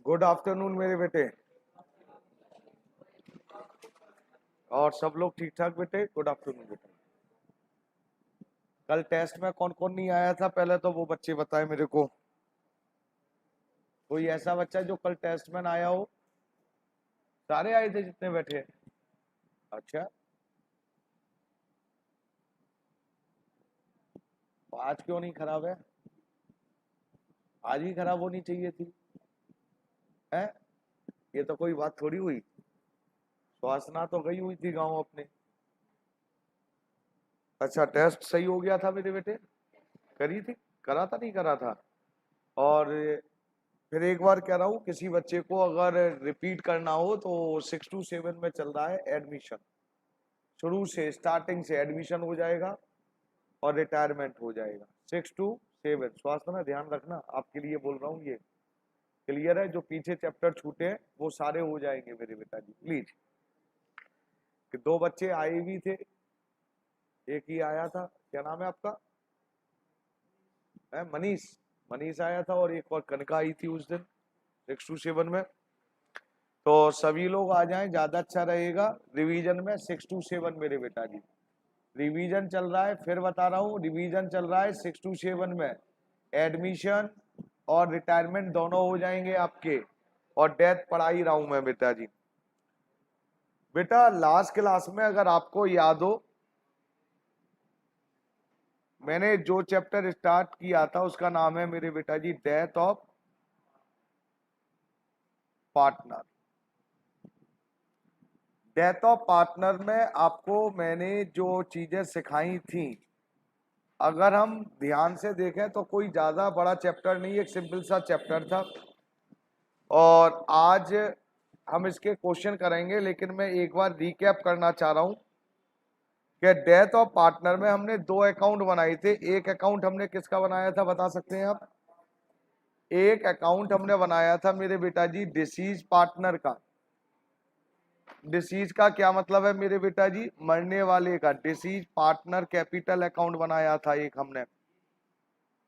Good afternoon मेरे बेटे। और सब लोग ठीक ठाक बेटे? गुड आफ्टरनून बेटे। कल टेस्ट में कौन कौन नहीं आया था पहले तो वो बच्चे बताए मेरे को। कोई ऐसा बच्चा जो कल टेस्ट में ना आया हो? सारे आए थे जितने बैठे? अच्छा, तो आज क्यों नहीं खराब है? आज ही खराब होनी चाहिए थी है? ये तो कोई बात थोड़ी हुई। श्वासना तो गई हुई थी गांव अपने। अच्छा, टेस्ट सही हो गया था मेरे बेटे? करी थी? करा था नहीं करा था? और फिर एक बार कह रहा हूँ, किसी बच्चे को अगर रिपीट करना हो तो 6 to 7 में चल रहा है एडमिशन। शुरू से स्टार्टिंग से एडमिशन हो जाएगा और रिटायरमेंट हो जाएगा। 6 to 7 स्वास्थ्य में ध्यान रखना, आपके लिए बोल रहा हूँ। ये क्लियर है? जो पीछे चैप्टर छूटे हैं वो सारे हो जाएंगे मेरे बेटा जी, प्लीज। कि 2 बच्चे आए भी थे, एक ही आया था। क्या नाम है आपका? मनीष। मनीष आया था और एक और कनका आई थी उस दिन 6 to 7 में। तो सभी लोग आ जाएं, ज्यादा अच्छा रहेगा। रिवीजन में 6 to 7 मेरे बेटा जी, रिवीजन चल रहा है। फिर बता रहा हूँ, रिवीजन चल रहा है 6 to 7 में। एडमिशन और रिटायरमेंट दोनों हो जाएंगे आपके, और डेथ पढ़ा ही रहा हूं मैं बेटा जी। बेटा लास्ट क्लास में अगर आपको याद हो, मैंने जो चैप्टर स्टार्ट किया था उसका नाम है मेरे बेटा जी death of partner. Death of partner में आपको मैंने जो चीजें सिखाई थी, अगर हम ध्यान से देखें तो कोई ज्यादा बड़ा चैप्टर नहीं, एक सिंपल सा चैप्टर था। और आज हम इसके क्वेश्चन करेंगे, लेकिन मैं एक बार रिकैप करना चाह रहा हूं कि डेथ ऑफ पार्टनर में हमने 2 अकाउंट बनाए थे। एक अकाउंट हमने किसका बनाया था, बता सकते हैं आप? एक अकाउंट हमने बनाया था मेरे बेटा जी डिसीज पार्टनर का। डिसीज का क्या मतलब है मेरे बेटा जी? मरने वाले का। डिसीज पार्टनर कैपिटल अकाउंट बनाया था एक हमने।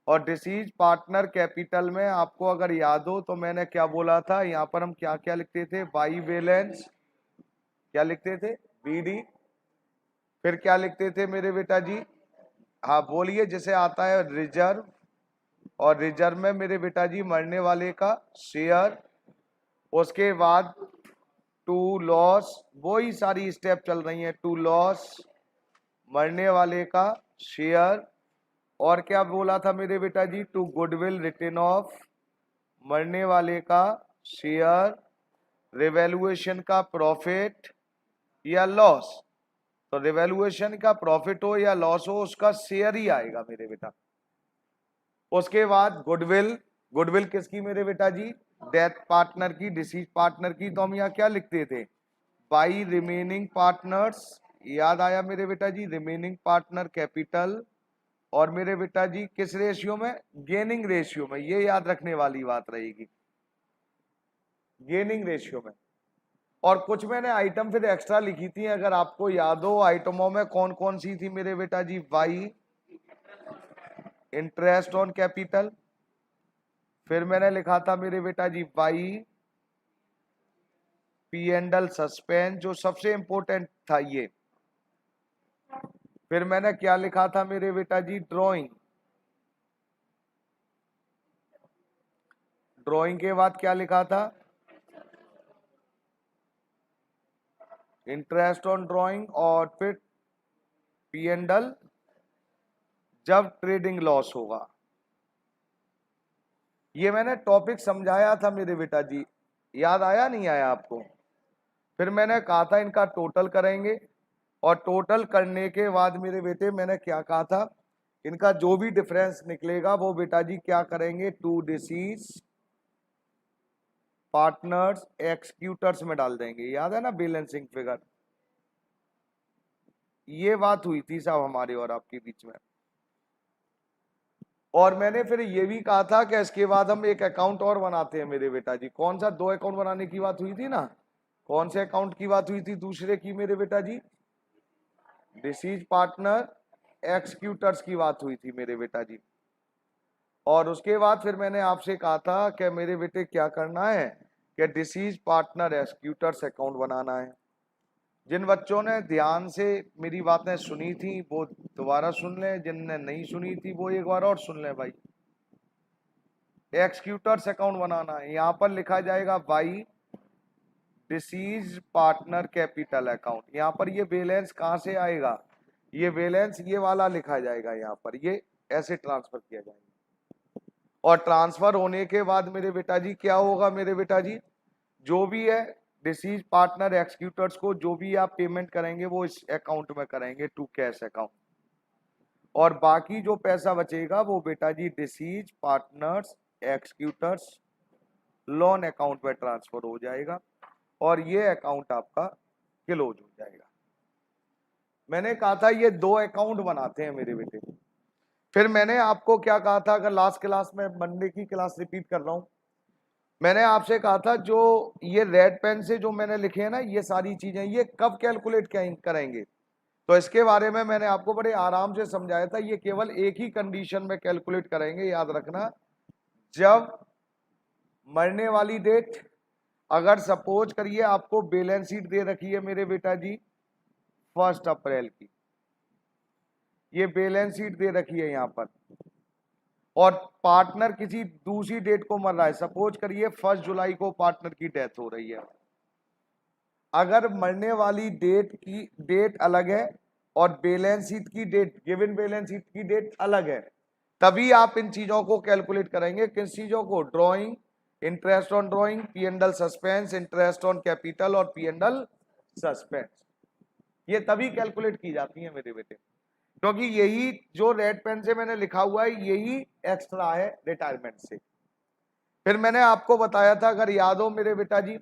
और डिसीज पार्टनर कैपिटल में आपको अगर याद हो तो मैंने क्या बोला था, यहाँ पर हम क्या क्या लिखते थे? बाई बैलेंस, क्या लिखते थे? बीडी। फिर क्या लिखते थे मेरे बेटा जी? हाँ बोलिए, जैसे आता है रिजर्व। और रिजर्व में मेरे बेटा जी मरने वाले का शेयर। उसके बाद टू लॉस, वो ही सारी स्टेप चल रही हैं। टू लॉस, मरने वाले का शेयर। और क्या बोला था मेरे बेटा जी? टू गुडविल रिटर्न ऑफ, मरने वाले का शेयर। रिवैल्यूएशन का प्रॉफिट या लॉस, तो रिवैल्यूएशन का प्रॉफिट हो या लॉस हो उसका शेयर ही आएगा मेरे बेटा। उसके बाद गुडविल। गुडविल किसकी मेरे बेटा जी? डेथ पार्टनर की, डिसीज पार्टनर की। तो हम यहाँ क्या लिखते थे? By remaining partners. याद आया मेरे बेटा जी? Remaining partner capital. और मेरे बेटा जी किस रेशियो में? गेनिंग रेशियो में। ये याद रखने वाली बात रहेगी, गेनिंग रेशियो में। और कुछ मैंने आइटम फिर एक्स्ट्रा लिखी थी, अगर आपको याद हो आइटमों में कौन कौन सी थी मेरे बेटा जी? Y interest on capital. फिर मैंने लिखा था मेरे बेटा जी वाई पी एंडल सस्पेंस, जो सबसे इंपॉर्टेंट था ये। फिर मैंने क्या लिखा था मेरे बेटा जी? ड्रॉइंग। ड्रॉइंग के बाद क्या लिखा था? Interest on drawing. और फिर पी एंडल जब ट्रेडिंग लॉस होगा। ये मैंने टॉपिक समझाया था मेरे बेटा जी, याद आया नहीं आया आपको? फिर मैंने कहा था इनका टोटल करेंगे, और टोटल करने के बाद मेरे बेटे मैंने क्या कहा था? इनका जो भी डिफरेंस निकलेगा वो बेटा जी क्या करेंगे? टू डिसीज पार्टनर्स एक्सक्यूटर्स में डाल देंगे। याद है ना बैलेंसिंग फिगर? ये बात हुई थी साहब हमारे और आपके बीच में। और मैंने फिर ये भी कहा था कि इसके बाद हम एक अकाउंट और बनाते हैं मेरे बेटा जी। कौन सा? 2 अकाउंट बनाने की बात हुई थी ना। कौन से अकाउंट की बात हुई थी दूसरे की मेरे बेटा जी? डिसीज पार्टनर एक्सक्यूटर्स की बात हुई थी मेरे बेटा जी। और उसके बाद फिर मैंने आपसे कहा था कि मेरे बेटे क्या करना है? कि डिसीज पार्टनर एक्सक्यूटर्स अकाउंट बनाना है। जिन बच्चों ने ध्यान से मेरी बातें सुनी थी वो दोबारा सुन लें, जिनने नहीं सुनी थी वो एक बार और सुन लें भाई। एक्सक्यूटर्स अकाउंट बनाना है, यहां पर लिखा जाएगा by disease partner capital account. यहां पर ये बैलेंस कहां से आएगा, ये बैलेंस ये वाला लिखा जाएगा, यहां पर ये ऐसे ट्रांसफर किया जाएगा। और ट्रांसफर होने के बाद मेरे बेटा जी क्या होगा, मेरे बेटा जी जो भी है डिसीज पार्टनर एक्सक्यूटर्स को जो भी आप पेमेंट करेंगे वो इस अकाउंट में करेंगे, टू कैश अकाउंट। और बाकी जो पैसा बचेगा वो बेटा जी डिसीज पार्टनर्स एक्सक्यूटर्स लोन अकाउंट में ट्रांसफर हो जाएगा और ये अकाउंट आपका क्लोज हो जाएगा। मैंने कहा था ये दो अकाउंट बनाते हैं मेरे बेटे। फिर मैंने आपको क्या कहा था, अगर लास्ट क्लास में मंडे की क्लास रिपीट कर रहा हूं, मैंने आपसे कहा था जो ये रेड पेन से जो मैंने लिखे हैं ना ये सारी चीजें, ये कब कैलकुलेट करेंगे, तो इसके बारे में मैंने आपको बड़े आराम से समझाया था। ये केवल एक ही कंडीशन में कैलकुलेट करेंगे, याद रखना, जब मरने वाली डेट, अगर सपोज करिए आपको बैलेंस शीट दे रखी है मेरे बेटा जी 1 अप्रैल की, ये बैलेंस शीट दे रखी है यहां पर, और पार्टनर किसी दूसरी डेट को मर रहा है, सपोज करिए 1 जुलाई को पार्टनर की डेथ हो रही है। अगर मरने वाली डेट अलग है और बैलेंस शीट की डेट, गिवन बैलेंस शीट की डेट अलग है, तभी आप इन चीजों को कैलकुलेट करेंगे। किस चीजों को, drawing, interest on drawing, P and L suspense, interest on capital और पी एंड एल सस्पेंस, ये तभी कैलकुलेट की जाती है मेरे बेटे, क्योंकि यही जो रेड पेन से मैंने लिखा हुआ है यही एक्स्ट्रा है रिटायरमेंट से। फिर मैंने आपको बताया था, अगर याद हो मेरे बेटा जी,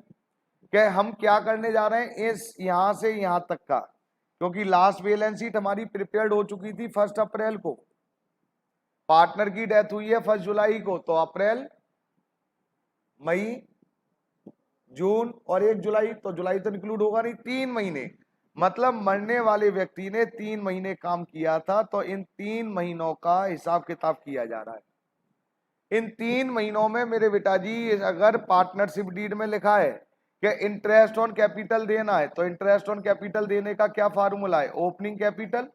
कि हम क्या करने जा रहे हैं इस यहां से यहां तक का, क्योंकि लास्ट बैलेंस शीट हमारी प्रिपेयर्ड हो चुकी थी 1 अप्रैल को, पार्टनर की डेथ हुई है 1 जुलाई को, तो अप्रैल, मई, जून और 1 जुलाई, तो जुलाई तो इंक्लूड होगा नहीं, 3 महीने, मतलब मरने वाले व्यक्ति ने 3 महीने काम किया था, तो इन 3 महीनों का हिसाब किताब किया जा रहा है। इन 3 महीनों में मेरे बेटा जी अगर पार्टनरशिप डीड में लिखा है कि इंटरेस्ट ऑन कैपिटल देना है, तो इंटरेस्ट ऑन कैपिटल देने का क्या फार्मूला है, ओपनिंग कैपिटल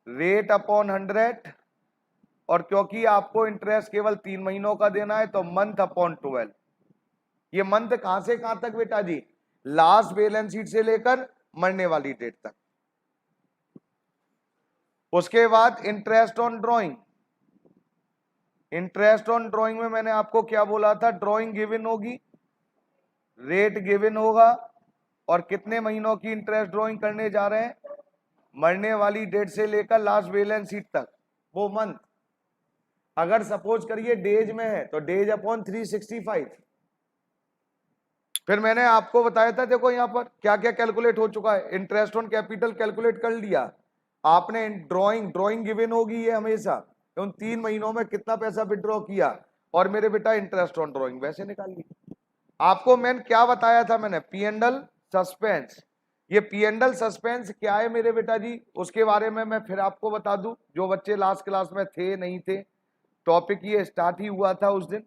रेट अपॉन 100, और क्योंकि आपको इंटरेस्ट केवल 3 महीनों का देना है तो मंथ अपॉन 12। ये मंथ कहां से कहां तक बेटा जी, लास्ट बैलेंस शीट से लेकर मरने वाली डेट तक। उसके बाद interest on drawing, interest on drawing में मैंने आपको क्या बोला था, ड्रॉइंग गिवन होगी, रेट गिवन होगा, और कितने महीनों की इंटरेस्ट ड्रॉइंग करने जा रहे हैं, मरने वाली डेट से लेकर लास्ट बैलेंस शीट तक, वो मंथ। अगर सपोज करिए डेज में है तो डेज अपॉन 365। फिर मैंने आपको बताया था, देखो यहां पर क्या क्या कैलकुलेट हो चुका है, इंटरेस्ट ऑन कैपिटल कैलकुलेट कर लिया आपने, ड्रॉइंग गिवन होगी ये हमेशा, उन 3 महीनों में कितना पैसा विड्रॉ किया, और मेरे बेटा इंटरेस्ट ऑन ड्रॉइंग वैसे निकाल ली। आपको मैंने क्या बताया था, मैंने पी एंड एल सस्पेंस, ये पी एंड एल सस्पेंस क्या है मेरे बेटा जी, उसके बारे में मैं फिर आपको बता दूं, जो बच्चे लास्ट क्लास में थे नहीं थे, टॉपिक ये स्टार्ट ही हुआ था उस दिन,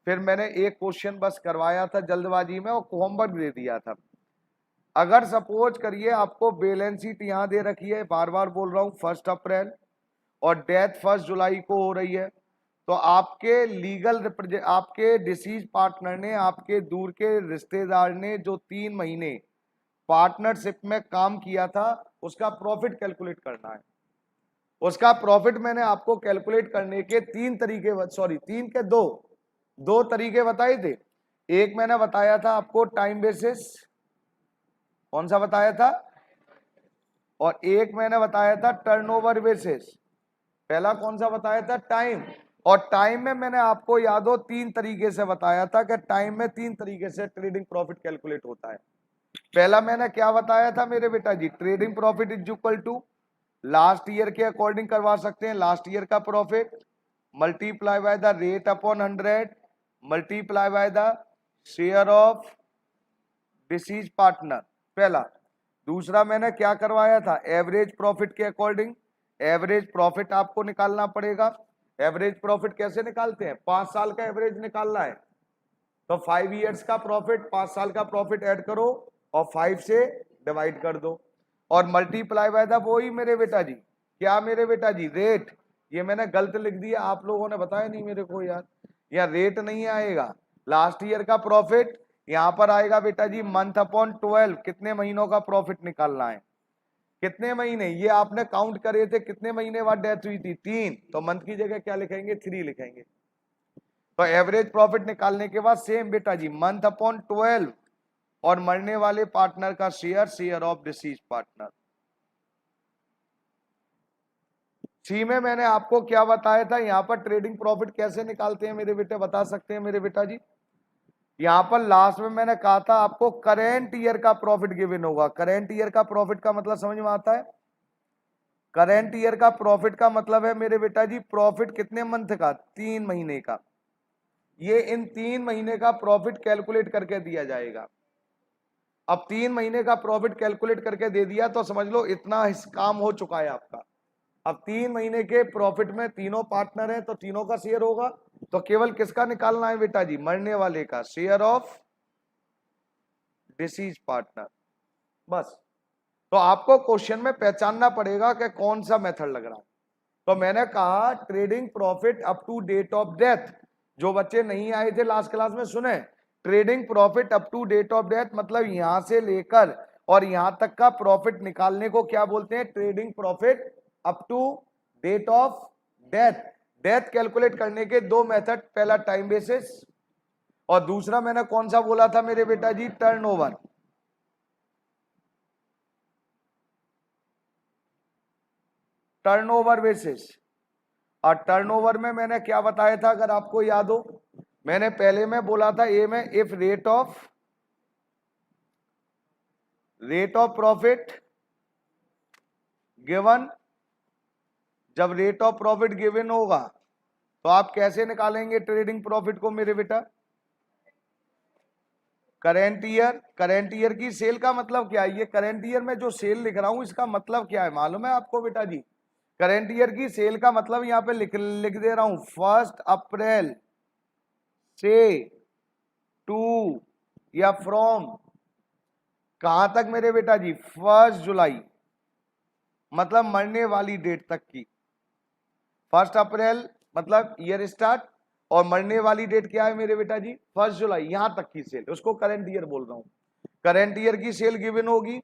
फिर मैंने एक क्वेश्चन बस करवाया था जल्दबाजी में और होमवर्क दे दिया था। अगर सपोज करिए आपको बैलेंस शीट यहां दे रखी है, बार बार बोल रहा हूं 1 अप्रैल, और डेथ 1 जुलाई को हो रही है, तो आपके आपके डिसीज पार्टनर ने, आपके दूर के रिश्तेदार ने जो 3 महीने पार्टनरशिप में काम किया था उसका प्रॉफिट कैलकुलेट करना है। उसका प्रॉफिट मैंने आपको कैलकुलेट करने के 3 तरीके, सॉरी 3 के 2 तरीके बताए थे। एक मैंने बताया था आपको टाइम बेसिस, कौन सा बताया था, और एक मैंने बताया था टर्नओवर बेसिस। पहला कौन सा बताया था, टाइम, और टाइम में मैंने आपको याद हो 3 तरीके से बताया था कि टाइम में 3 तरीके से ट्रेडिंग प्रॉफिट कैलकुलेट होता है। पहला मैंने क्या बताया था मेरे बेटा जी, trading profit is equal to last year के अकॉर्डिंग करवा सकते हैं, लास्ट ईयर का profit multiply by the rate upon 100 multiply by the share of deceased partner, पहला। दूसरा मैंने क्या करवाया था, एवरेज प्रॉफिट के अकॉर्डिंग, एवरेज प्रॉफिट आपको निकालना पड़ेगा। एवरेज प्रॉफिट कैसे निकालते हैं, 5 साल का एवरेज निकालना है, तो 5 ईयर्स का प्रॉफिट, 5 साल का प्रॉफिट ऐड करो और 5 से डिवाइड कर दो और मल्टीप्लाई बाय द वही मेरे बेटा जी, क्या मेरे बेटा जी, रेट। ये मैंने गलत लिख दिया, आप लोगों ने बताया नहीं मेरे को यार, या रेट नहीं आएगा। लास्ट ईयर का प्रॉफिट यहां पर आएगा बेटा जी मंथ अपॉन 12, कितने महीनों का प्रॉफिट निकालना है, कितने महीने, ये आपने काउंट करे थे कितने महीने बाद डेथ हुई थी, 3, तो मंथ की जगह क्या लिखेंगे, 3 लिखेंगे। तो एवरेज प्रॉफिट निकालने के बाद सेम बेटा जी मंथ अपॉन 12 और मरने वाले पार्टनर का share, share of deceased partner. C में मैंने आपको क्या बताया था, यहां पर ट्रेडिंग प्रॉफिट कैसे निकालते हैं मेरे बेटे, बता सकते हैं मेरे बेटा जी। यहां पर लास्ट में मैंने कहा था आपको करेंट ईयर का प्रॉफिट गिवन होगा। करेंट ईयर का प्रॉफिट का मतलब समझ में आता है, करेंट ईयर का प्रॉफिट का मतलब है मेरे बेटा जी प्रॉफिट कितने मंथ का, 3 महीने का। ये इन 3 महीने का प्रॉफिट कैलकुलेट करके दिया जाएगा। अब 3 महीने का प्रॉफिट कैलकुलेट करके दे दिया तो समझ लो इतना काम हो चुका है आपका। अब 3 महीने के प्रॉफिट में तीनों पार्टनर हैं तो तीनों का शेयर होगा, तो केवल किसका निकालना है बेटा जी, मरने वाले का, शेयर ऑफ डिसीज पार्टनर, बस। तो आपको क्वेश्चन में पहचानना पड़ेगा कि कौन सा मेथड लग रहा है। तो मैंने कहा trading profit up to date of death, जो बच्चे नहीं आए थे लास्ट क्लास में सुने, trading profit up to date of death मतलब यहां से लेकर और यहां तक का प्रॉफिट निकालने को क्या बोलते हैं, trading profit up to date of death. Death calculate करने के 2 मेथड, पहला टाइम बेसिस और दूसरा मैंने कौन सा बोला था मेरे बेटा जी, टर्नओवर। Turnover basis. और टर्नओवर में मैंने क्या बताया था अगर आपको याद हो, मैंने पहले में बोला था ए में if rate of profit given, जब रेट ऑफ प्रॉफिट गिवन होगा तो आप कैसे निकालेंगे ट्रेडिंग प्रॉफिट को मेरे बेटा, करेंट ईयर। करेंट ईयर की सेल का मतलब क्या है, ये करेंट ईयर में जो सेल लिख रहा हूं इसका मतलब क्या है मालूम है आपको बेटा जी, करेंट ईयर की सेल का मतलब यहां पे लिख दे रहा हूं 1 अप्रैल से टू या फ्रॉम, कहां तक मेरे बेटा जी, 1 जुलाई, मतलब मरने वाली डेट तक की। 1 अप्रैल मतलब ईयर स्टार्ट और मरने वाली डेट क्या है मेरे बेटा जी, 1 जुलाई, यहां तक की सेल, उसको करंट ईयर बोल रहा हूं। करंट ईयर की सेल गिवन होगी,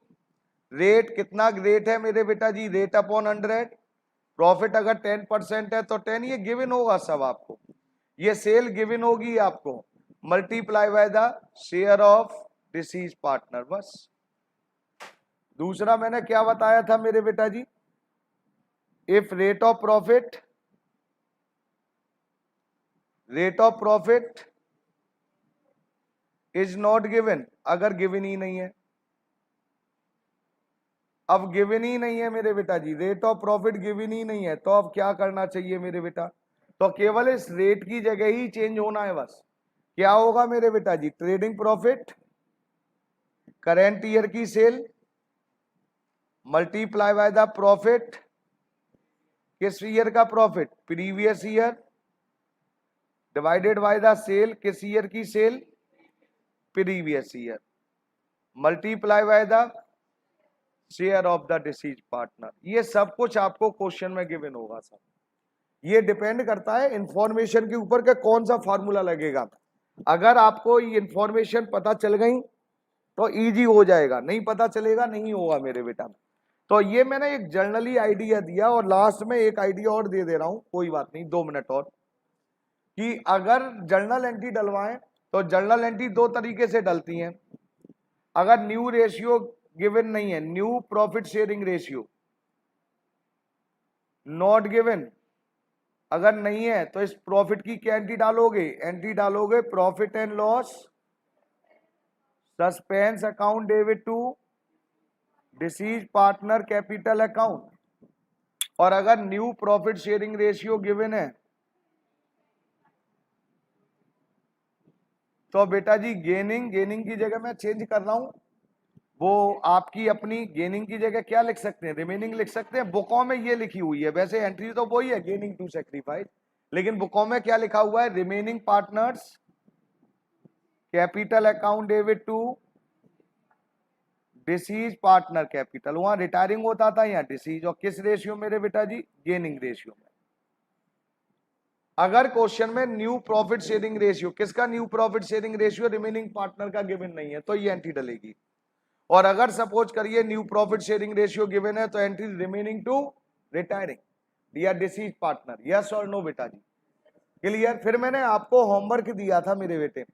रेट कितना रेट है मेरे बेटा जी, रेट अपॉन 100, प्रॉफिट अगर 10% है तो 10, ये गिवन होगा सब आपको, ये सेल गिवन होगी आपको, multiply by the share of deceased partner, बस। दूसरा मैंने क्या बताया था मेरे बेटा जी, if rate of profit is not given, अगर गिवन ही नहीं है, अब गिवन ही नहीं है मेरे बेटा जी, रेट ऑफ प्रॉफिट गिवन ही नहीं है, तो अब क्या करना चाहिए मेरे बेटा, तो केवल इस रेट की जगह ही चेंज होना है बस। क्या होगा मेरे बेटा जी, ट्रेडिंग प्रॉफिट करेंट ईयर की sale multiply by the profit, किस ईयर का profit, previous year, divided by the sale, किस ईयर की sale, previous year, multiply by the share of the deceased partner. ये सब कुछ आपको क्वेश्चन में गिवन होगा सब, ये डिपेंड करता है इंफॉर्मेशन के ऊपर के कौन सा फॉर्मूला लगेगा। अगर आपको ये इंफॉर्मेशन पता चल गई तो इजी हो जाएगा, नहीं पता चलेगा नहीं होगा मेरे बेटा। तो ये मैंने एक जर्नली आइडिया दिया और लास्ट में एक आइडिया और दे दे रहा हूं, कोई बात नहीं 2 मिनट और, कि अगर जर्नल एंट्री डलवाएं तो जर्नल एंट्री 2 तरीके से डलती हैं। अगर न्यू रेशियो गिवन नहीं है, new profit sharing ratio not given, अगर नहीं है तो इस प्रॉफिट की क्या एंट्री डालोगे, एंट्री डालोगे profit and loss suspense account debit to deceased partner capital account. और अगर new profit sharing ratio given है तो बेटा जी गेनिंग की जगह मैं चेंज कर रहा हूं, वो आपकी अपनी गेनिंग की जगह क्या लिख सकते हैं, रिमेनिंग लिख सकते हैं। बुकों में ये लिखी हुई है, वैसे एंट्री तो वही है गेनिंग टू सेक्रीफाइस, लेकिन बुकों में क्या लिखा हुआ है, remaining partners capital account debit to deceased partner capital. वहां रिटायरिंग होता था, यहाँ डिसीज। और किस रेशियो मेरे बेटा जी? गेनिंग रेशियो में। अगर क्वेश्चन में न्यू प्रॉफिट शेयरिंग रेशियो, किसका new profit sharing ratio? Remaining partner का गिवन नहीं है, तो ये एंट्री डलेगी। और अगर सपोज करिए new profit sharing ratio given है, तो एंट्री रिमेनिंग टू रिटायरिंग या डिसीज पार्टनर। यस और नो बेटा जी? क्लियर? फिर मैंने आपको होमवर्क दिया था मेरे बेटे,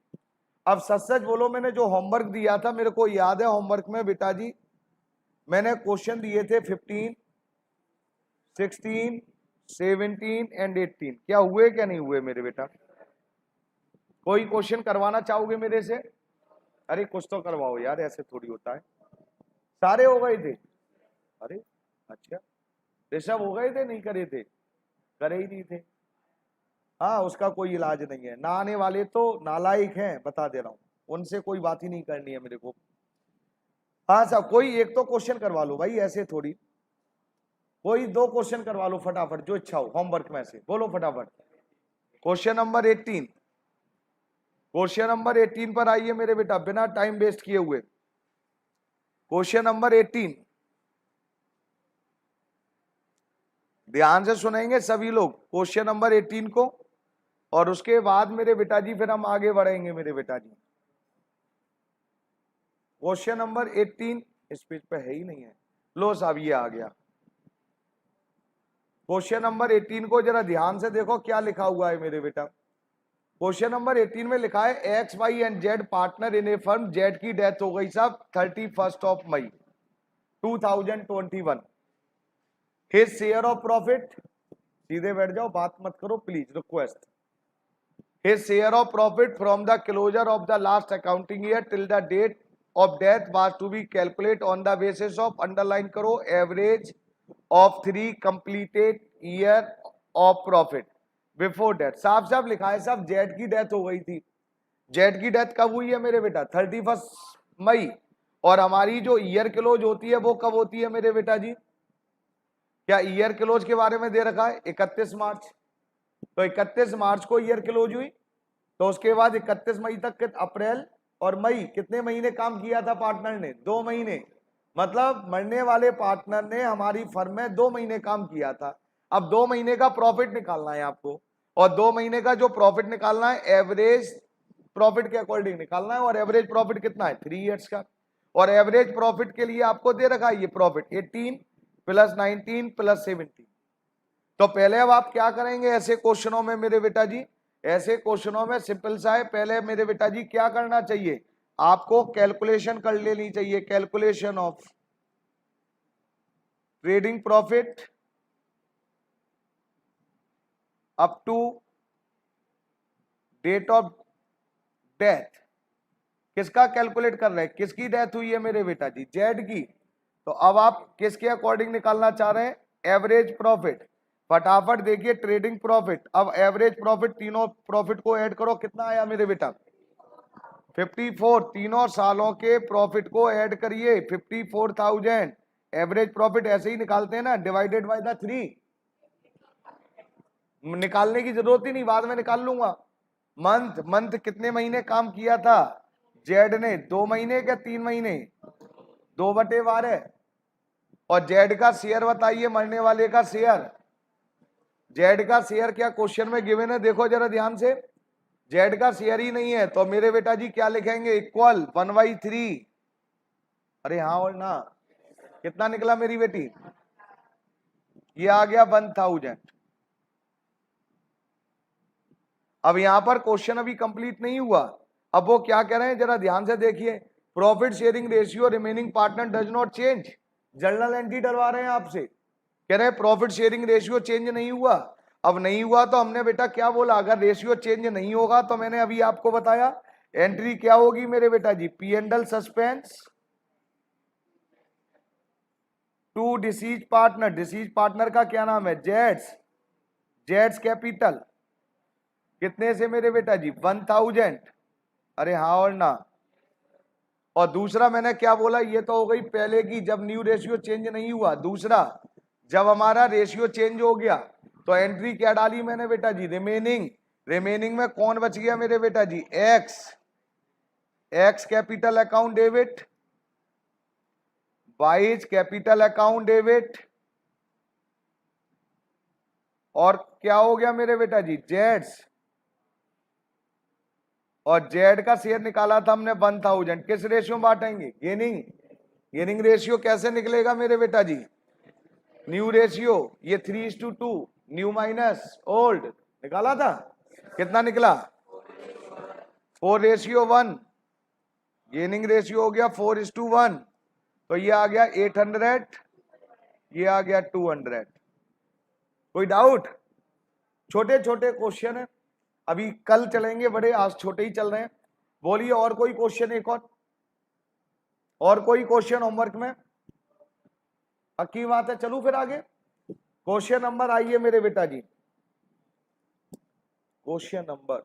अब सच सच बोलो, मैंने जो होमवर्क दिया था, मेरे को याद है होमवर्क में बेटा जी मैंने क्वेश्चन दिए थे 15, 16, 17 एंड 18। क्या हुए क्या नहीं हुए मेरे बेटा? कोई क्वेश्चन करवाना चाहोगे मेरे से? अरे कुछ तो करवाओ यार, ऐसे थोड़ी होता है। सारे हो गए थे? अरे अच्छा, ऋषभ हो गए थे? नहीं करे थे? करे ही नहीं थे। हाँ, उसका कोई इलाज नहीं है। ना आने वाले तो नालायक हैं, बता दे रहा हूं, उनसे कोई बात ही नहीं करनी है मेरे को। हाँ साहब, कोई एक तो क्वेश्चन करवा लो भाई, ऐसे थोड़ी। कोई 2 क्वेश्चन करवा लो फटाफट, जो इच्छा हो होमवर्क में से, बोलो फटाफट। क्वेश्चन नंबर 18, क्वेश्चन नंबर 18 पर आइए मेरे बेटा, बिना टाइम वेस्ट किए हुए। क्वेश्चन नंबर 18 ध्यान से सुनेंगे सभी लोग क्वेश्चन नंबर 18 को, और उसके बाद मेरे बेटा जी फिर हम आगे बढ़ेंगे मेरे बेटा जी। क्वेश्चन नंबर 18 इस पेज पे है ही नहीं है, लो साहब ये आ गया। क्वेश्चन नंबर 18 को जरा ध्यान से देखो क्या लिखा हुआ है मेरे बेटा। क्वेश्चन नंबर 18 में लिखा है X Y and Z partner in a firm, Z की डेथ हो गई साहब 31 मई 2021। हिज शेयर ऑफ प्रॉफिट, सीधे बैठ जाओ, बात मत करो please, request. His share of profit from the closure of the last accounting year till the date of death was to be calculate on the basis of, underline करो, average of 3 completed year of profit before death. साफ साफ लिखा है साहब, Z की death हो गई थी। जेड की डेथ कब हुई है मेरे बेटा? 31 मई। और हमारी जो ईयर क्लोज होती है वो कब होती है मेरे बेटा जी? क्या ईयर क्लोज के बारे में दे रखा है? 31 मार्च। तो 31 मार्च को ईयर क्लोज हुई, तो उसके बाद 31 मई तक अप्रैल और मई कितने महीने काम किया था पार्टनर ने? 2 महीने। मतलब मरने वाले पार्टनर ने हमारी फर्म में 2 महीने काम किया था। अब 2 महीने का प्रॉफिट निकालना है आपको, और 2 महीने का जो प्रॉफिट निकालना है एवरेज प्रॉफिट के अकॉर्डिंग निकालना है। और एवरेज प्रॉफिट कितना है? 3 ईयर्स का। और एवरेज प्रॉफिट के लिए आपको दे रखा है ये प्रॉफिट 18 प्लस 19 प्लस 17। तो पहले अब आप क्या करेंगे ऐसे क्वेश्चनों में मेरे बेटा जी? ऐसे क्वेश्चनों में सिंपल सा है, पहले मेरे बेटा जी क्या करना चाहिए आपको? कैलकुलेशन कर लेनी चाहिए, calculation of trading profit up to date of death. किसका कैलकुलेट कर रहे हैं? किसकी डेथ हुई है मेरे बेटा जी? जेड की। तो अब आप किसके अकॉर्डिंग निकालना चाह रहे हैं? Average profit. फटाफट देखिए, ट्रेडिंग प्रॉफिट, अब एवरेज प्रॉफिट, तीनों प्रॉफिट को ऐड करो, कितना आया मेरे बेटा? 54। तीनों सालों के प्रॉफिट को ऐड करिए, 54,000। एवरेज प्रॉफिट ऐसे ही निकालते हैं ना, डिवाइडेड बाय द 3। निकालने की जरूरत ही नहीं, बाद में निकाल लूंगा। मंथ कितने महीने काम किया था जेड ने? 2 महीने क्या 3 महीने? 2/12। और जेड का शेयर बताइए, मरने वाले का शेयर। जेड का शेयर क्या क्वेश्चन में गिवन है? देखो जरा ध्यान से, जेड का शेयर ही नहीं है, तो मेरे बेटा जी क्या लिखेंगे? इक्वल 1/3। अरे हाँ और ना, कितना निकला मेरी बेटी? ये आ गया 1000। अब यहां पर क्वेश्चन अभी कंप्लीट नहीं हुआ, अब वो क्या कह रहे हैं जरा ध्यान से देखिए। Profit sharing ratio remaining partner does not change. Journal entry डलवा रहे हैं आपसे, कह रहे हैं प्रॉफिट शेयरिंग रेशियो चेंज नहीं हुआ। अब नहीं हुआ तो हमने बेटा क्या बोला? अगर रेशियो चेंज नहीं होगा तो मैंने अभी आपको बताया एंट्री क्या होगी मेरे बेटा जी? P and L suspense to deceased partner. Deceased partner का क्या नाम है? जेड्स। जेड्स कैपिटल कितने से मेरे बेटा जी? 1000। अरे हाँ और ना। और दूसरा मैंने क्या बोला? ये तो हो गई पहले की, जब न्यू रेशियो चेंज नहीं हुआ। दूसरा, जब हमारा रेशियो चेंज हो गया तो एंट्री क्या डाली मैंने बेटा जी? रिमेनिंग। रिमेनिंग में कौन बच गया मेरे बेटा जी? X. X capital account debit, Y is capital account debit, और क्या हो गया मेरे बेटा जी, जेड्स, और जेड का शेयर निकाला था हमने 1000, किस रेशियो में बांटेंगे, गेनिंग। गेनिंग रेशियो कैसे निकलेगा मेरे बेटा जी, न्यू रेशियो, ये 3:2, न्यू माइनस ओल्ड निकाला था, कितना निकला 4:1, गेनिंग रेशियो हो गया 4:1, तो ये आ गया 800, ये आ गया 200। कोई डाउट, छोटे छोटे क्वेश्चन है, अभी कल चलेंगे बड़े, आज छोटे ही चल रहे हैं। बोलिए और कोई क्वेश्चन, एक और कोई क्वेश्चन होमवर्क में, पक्की बात है। चलूं फिर आगे, क्वेश्चन नंबर आइए मेरे बेटा जी, क्वेश्चन नंबर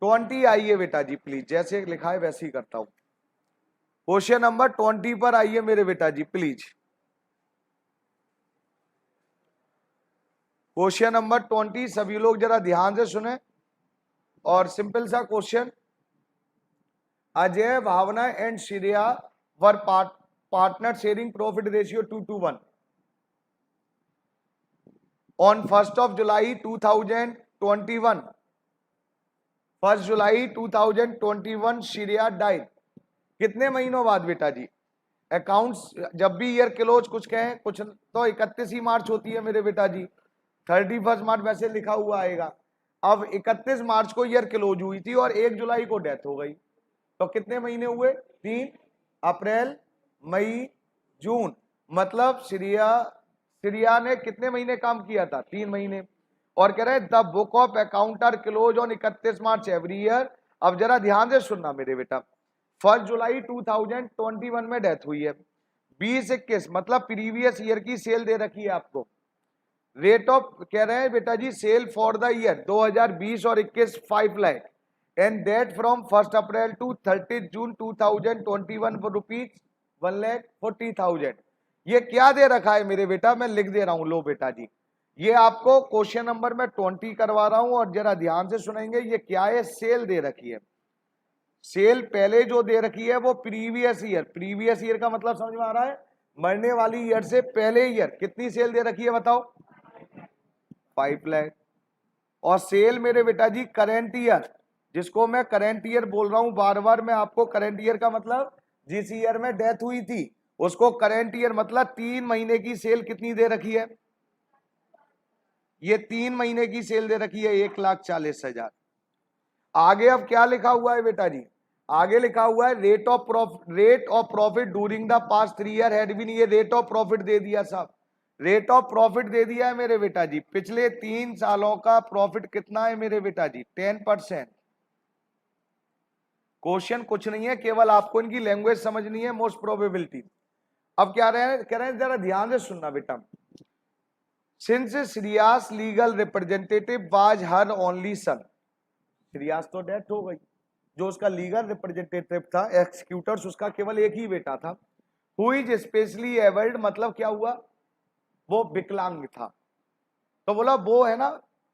20 आइए बेटा जी प्लीज, जैसे लिखा है वैसे ही करता हूं। क्वेश्चन नंबर 20 पर आइए मेरे बेटा जी प्लीज। क्वेश्चन नंबर 20 सभी लोग जरा ध्यान से सुने, और सिंपल सा question, Ajay, Bhavana and Shreya were partner sharing profit ratio 2:1 on 1 July 2021। 1 July 2021 Shreya died. कितने महीनों बाद बेटा जी, अकाउंट्स जब भी ईयर क्लोज कुछ कहें, कुछ तो 31 ही मार्च होती है मेरे बेटा जी, 31 मार्च वैसे लिखा हुआ आएगा। अब 31 मार्च को ईयर क्लोज हुई थी और 1 जुलाई को डेथ हो गई, तो कितने महीने हुए, 3, अप्रैल, मई, जून, मतलब श्रेया ने कितने महीने काम किया था, 3 महीने। और कह रहे the book of account are close on 31 March every year. अब जरा ध्यान से सुनना मेरे बेटा, 1 जुलाई 2021 में डेथ हुई है, 20-21 मतलब प्रीवियस ईयर की सेल दे रखी है आपको। रेट ऑफ कह रहे हैं बेटा जी, सेल फॉर द ईयर 2020 और 21 5 lakh, and date from 1 April to 30 June 2021 for rupees 1,40,000। ये क्या दे रखा है मेरे बेटा, मैं लिख दे रहा हूं, लो बेटा जी, ये आपको क्वेश्चन नंबर में 20 करवा रहा हूं, और जरा ध्यान से सुनेंगे, ये क्या है, सेल दे रखी है। सेल पहले जो दे रखी है वो प्रीवियस ईयर, प्रीवियस ईयर का मतलब समझ में आ रहा है, मरने वाली ईयर से पहले ईयर कितनी सेल दे रखी है बताओ, 5 लाख। और सेल मेरे बेटा जी करेंट ईयर, जिसको मैं करेंट ईयर बोल रहा हूं बार बार, मैं आपको करेंट ईयर का मतलब जिस ईयर में डेथ हुई थी उसको करेंट ईयर, मतलब 3 महीने की सेल कितनी दे रखी है, ये 3 महीने की सेल दे रखी है 1,40,000। आगे अब क्या लिखा हुआ है बेटा जी, आगे लिखा हुआ है rate of profit during the past 3 year had been, ये रेट ऑफ प्रॉफिट दे दिया साहब, रेट ऑफ प्रॉफिट दे दिया है मेरे बेटा जी, पिछले 3 सालों का प्रॉफिट कितना है मेरे बेटा जी, 10%। क्वेश्चन कुछ नहीं है, केवल आपको इनकी लैंग्वेज समझनी है, मोस्ट प्रोबेबिलिटी। अब क्या कह रहे हैं जरा ध्यान से सुनना बेटा, since Shreyas legal representative was her only son, Shreyas तो डेथ हो गई, जो उसका लीगल रिप्रेजेंटेटिव था, एक्सिक्यूटर्स उसका केवल एक ही बेटा था, हु इज स्पेशली एबल्ड, मतलब क्या हुआ, वो विकलांग था, तो बोला वो है ना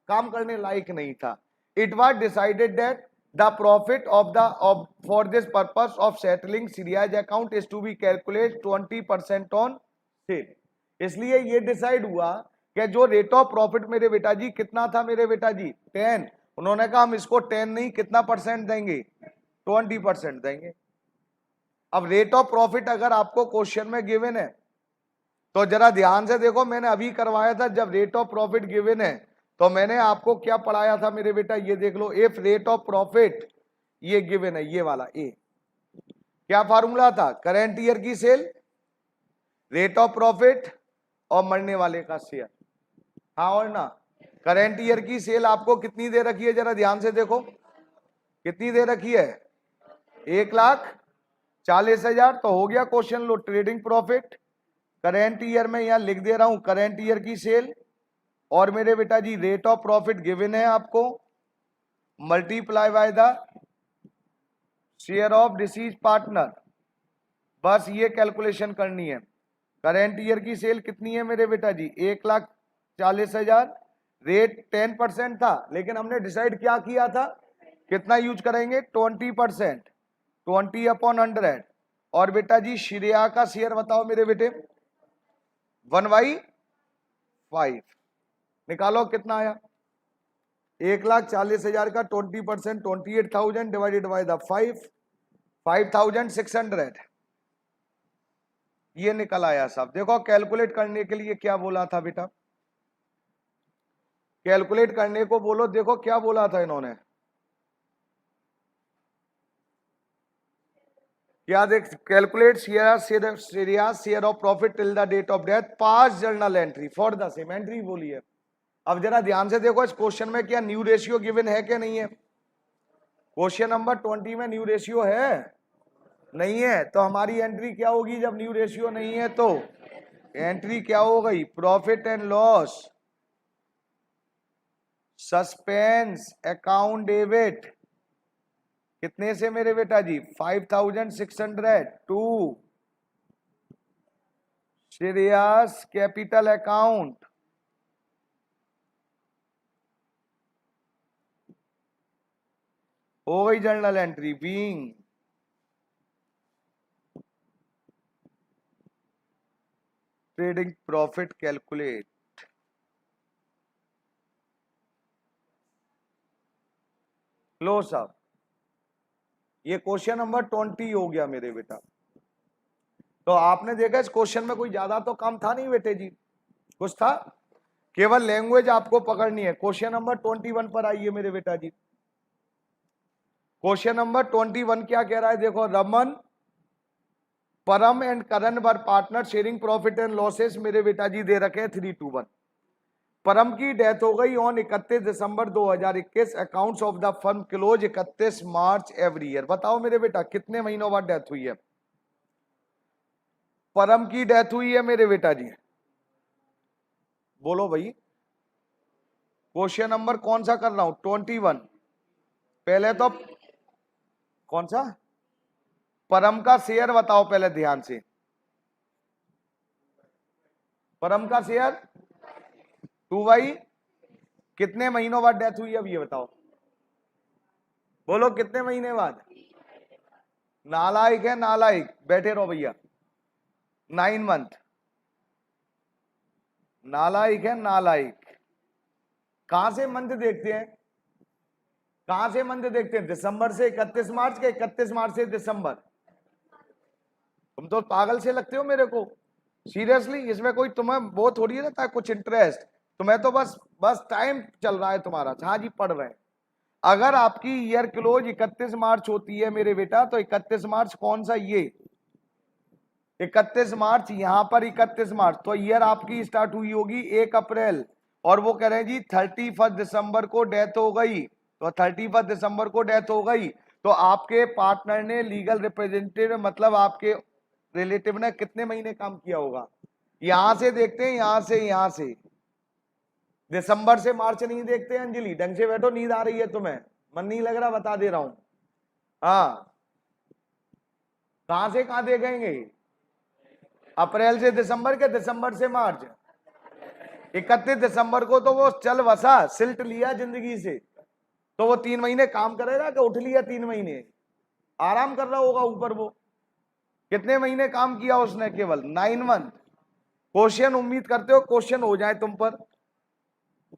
काम करने लायक नहीं था। It was decided that the profit of for this purpose of settling सीरियाज account is to be calculate 20% on sale. इसलिए ये डिसाइड हुआ कि जो रेट ऑफ प्रॉफिट मेरे बेटा जी कितना था मेरे बेटा जी, 10, उन्होंने कहा हम इसको 10 नहीं कितना परसेंट देंगे, 20% देंगे। अब रेट ऑफ प्रॉफिट अगर आपको क्वेश्चन में गिवन है तो जरा ध्यान से देखो, मैंने अभी करवाया था, जब रेट ऑफ प्रॉफिट गिवन है तो मैंने आपको क्या पढ़ाया था मेरे बेटा, ये देख लो, इफ रेट ऑफ प्रॉफिट ये गिवन है, ये वाला ए, क्या फार्मूला था, करेंट ईयर की सेल, रेट ऑफ प्रॉफिट और मरने वाले का शेयर, हाँ और ना। करेंट ईयर की सेल आपको कितनी दे रखी है, जरा ध्यान से देखो, कितनी दे रखी है, 1,40,000, तो हो गया क्वेश्चन। लो ट्रेडिंग प्रॉफिट करेंट ईयर में यहां लिख दे रहा हूं, करेंट ईयर की सेल, और मेरे बेटा जी रेट ऑफ प्रॉफिट गिवन है आपको, multiply by the share of deceased partner, बस ये कैलकुलेशन करनी है। करेंट ईयर की सेल कितनी है मेरे बेटा जी, 1,40,000, रेट 10% था, लेकिन हमने डिसाइड क्या किया था, कितना यूज करेंगे 20%, 20/100। और बेटा जी श्रेया का शेयर बताओ मेरे बेटे 1/5 निकालो कितना आया 1,40,000 का 20% 28,000 डिवाइडेड बाय द 5,600 ये निकल आया साहब। देखो कैलकुलेट करने के लिए क्या बोला था बेटा, कैलकुलेट करने को बोलो, देखो क्या बोला था इन्होंने, क्या देख calculate share of profit till the date of death, pass journal entry for the same entry बोली है। अब जरा ध्यान से देखो इस क्वेश्चन में क्या न्यू रेशियो गिवन है कि नहीं है। क्वेश्चन नंबर 20 में न्यू रेशियो है नहीं है, तो हमारी एंट्री क्या होगी जब न्यू रेशियो नहीं है, तो एंट्री क्या हो गई profit and loss suspense account debit कितने से मेरे बेटा जी 5,600 टू श्रेयस कैपिटल अकाउंट हो गई journal entry being trading profit calculate. लो साहब ये क्वेश्चन नंबर 20 हो गया मेरे बेटा। तो आपने देखा इस क्वेश्चन में कोई ज्यादा तो काम था नहीं बेटे जी, कुछ था, केवल लैंग्वेज आपको पकड़नी है। क्वेश्चन नंबर 21 पर आइए मेरे बेटा जी। क्वेश्चन नंबर 21 क्या कह रहा है, देखो रमन परम and Karan were partner sharing profit and losses मेरे बेटा जी दे रखे हैं 3:1। परम की डेथ हो गई on 31 December 2021, accounts of the firm close 31 March every year. बताओ मेरे बेटा कितने महीनों बाद डेथ हुई है, परम की डेथ हुई है मेरे बेटा जी, बोलो भाई। क्वेश्चन नंबर कौन सा कर रहा हूं 21, पहले तो कौन सा परम का शेयर बताओ पहले ध्यान से, परम का शेयर 2/, कितने महीनों बाद डेथ हुई अब ये बताओ, बोलो कितने महीने बाद। नालायक है नालायक, बैठे रहो भैया, 9 मंथ, नालायक है नालायक। कहां से मंथ देखते हैं, कहां से मंथ देखते हैं, दिसंबर से 31 मार्च के 31 मार्च से दिसंबर। तुम तो पागल से लगते हो मेरे को, सीरियसली इसमें कोई तुम्हें वो थोड़ी रहता है कुछ इंटरेस्ट, तुम्हें तो बस बस टाइम चल रहा है तुम्हारा, हाँ जी पढ़ रहे हैं। अगर आपकी ईयर क्लोज 31 मार्च होती है मेरे बेटा, तो 31 मार्च कौन सा, ये 31 मार्च, यहां पर 31 मार्च, तो ईयर आपकी स्टार्ट हुई होगी 1 अप्रैल, और वो कह रहे हैं जी 31 दिसंबर को डेथ हो गई, तो 31 दिसंबर को डेथ हो गई, तो आपके पार्टनर ने लीगल रिप्रेजेंटेटिव मतलब आपके रिलेटिव ने कितने महीने काम किया होगा। यहां से देखते हैं, यहां से दिसंबर से मार्च नहीं देखते। अंजलि ढंग से बैठो, नींद आ रही है तुम्हें, मन नहीं लग रहा, बता दे रहा हूं। हाँ कहां से कहां देखेंगे, अप्रैल से दिसंबर के दिसंबर से मार्च, 31 दिसंबर को तो वो चल बसा, सिल्ट लिया जिंदगी से, तो वो 3 महीने काम करेगा कि उठ लिया 3 महीने आराम कर रहा होगा ऊपर। वो कितने महीने काम किया उसने, केवल 9 मंथ। क्वेश्चन उम्मीद करते हो क्वेश्चन हो जाए तुम पर।